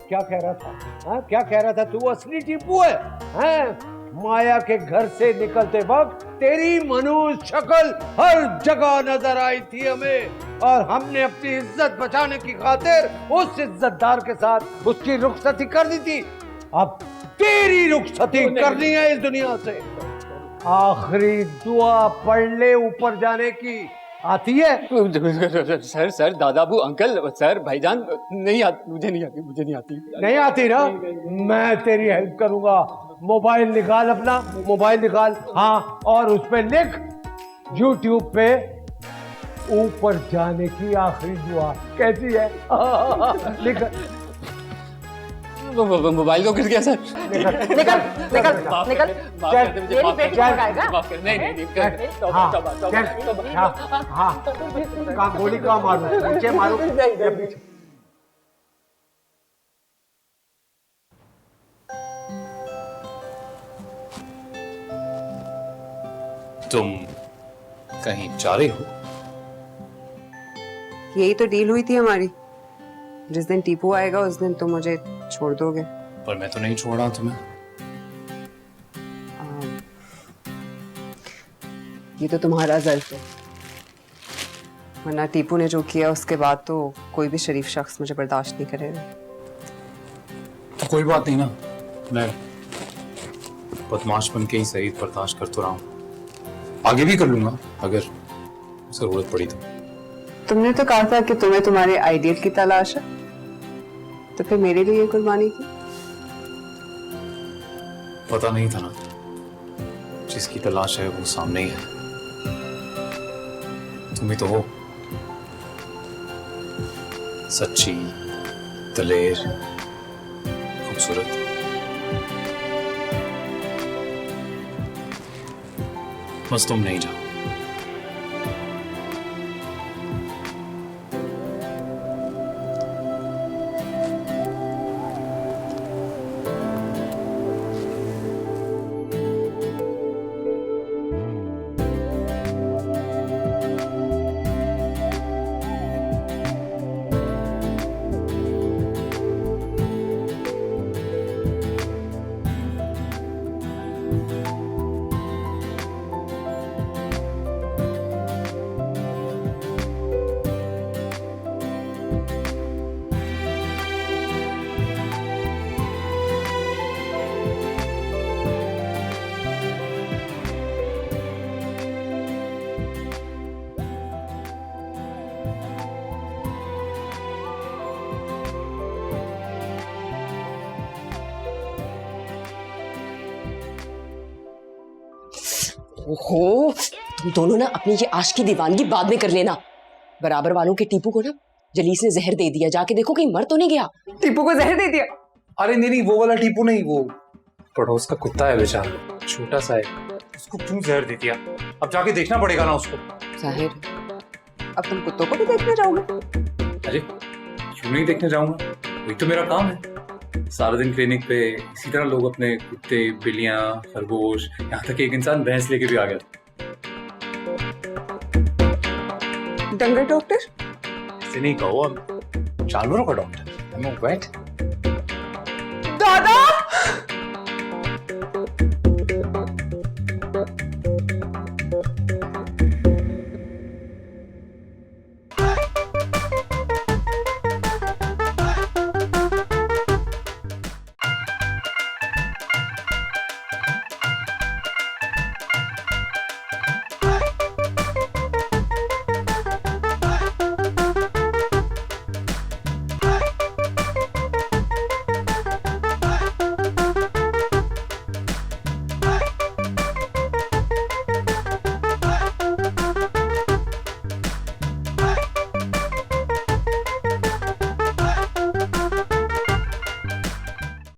क्या कह रहा था? क्या कह रहा था? तू असली टीपू है? माया के घर से निकलते वक्त तेरी मनुष्य शक्ल हर जगह नजर आई थी हमें, और हमने अपनी इज्जत बचाने की खातिर उस इज्जतदार के साथ उसकी रुखसती कर दी थी। अब तेरी रुखसती करनी है इस दुनिया से। आखिरी दुआ पढ़ ले ऊपर जाने की, आती है? सर सर दादाबू अंकल सर भाईजान नहीं आती, मुझे नहीं आती, मुझे नहीं आती। नहीं आती ना? मैं तेरी हेल्प करूंगा। मोबाइल निकाल अपना, मोबाइल निकाल। हाँ, और उस पे लिख YouTube पे ऊपर जाने की आखिरी दुआ। कैसी है? लिख। मोबाइल को गिर गया सर। निकल निकल निकल मेरी बेटी को भगाएगा? हाँ, गोली का मारो, नीचे मारो। तुम कहीं जा रही हो? यही तो डील हुई थी हमारी। जिस दिन टीपू आएगा उस दिन तुम मुझे छोड़ दोगे। पर मैं तो नहीं छोड़ रहा तुम्हें। ये तो तुम्हारा ज़र्फ है, वरना टीपू ने जो किया उसके बाद तो कोई भी शरीफ शख्स मुझे बर्दाश्त नहीं करेगा। तो कोई बात नहीं ना, मैं बदमाश बन के ही सही बर्दाश्त कर तो रहा हूँ, आगे भी कर लूंगा अगर जरूरत पड़ी तो। तुमने तो कहा था कि तुम्हें तुम्हारे आइडियल की तलाश है, तो फिर मेरे लिए कुर्बानी की? पता नहीं था ना, जिसकी तलाश है वो सामने ही है। तुम ही तो हो, सच्ची, दलेर, खूबसूरत। बस तुम नहीं जाओ। ओहो, तुम दोनों ना अपनी ये आश की दीवानगी बाद में कर लेना। बराबर वालों के टीपू को ना जलीस ने जहर दे दिया, जाके देखो कहीं मर तो नहीं गया। टीपू को जहर दे दिया? अरे नहीं, वो वाला टीपू नहीं, वो पड़ोस का कुत्ता है बेचारा, छोटा सा है, उसको क्यों जहर दे दिया? अब जाके देखना पड़ेगा ना उसको। जाहिर, अब तुम कुत्तों को भी देखने जाओगे? अरे क्यों नहीं देखने जाऊंगा, वही तो मेरा काम है। सारा दिन क्लिनिक पे इसी तरह लोग अपने कुत्ते, बिल्लियां, खरगोश, यहाँ तक एक इंसान भैंस लेके भी आ गया। डंगर डॉक्टर? ऐसे नहीं कहो, अब जानवरों का डॉक्टर। I'm a vet। दादा!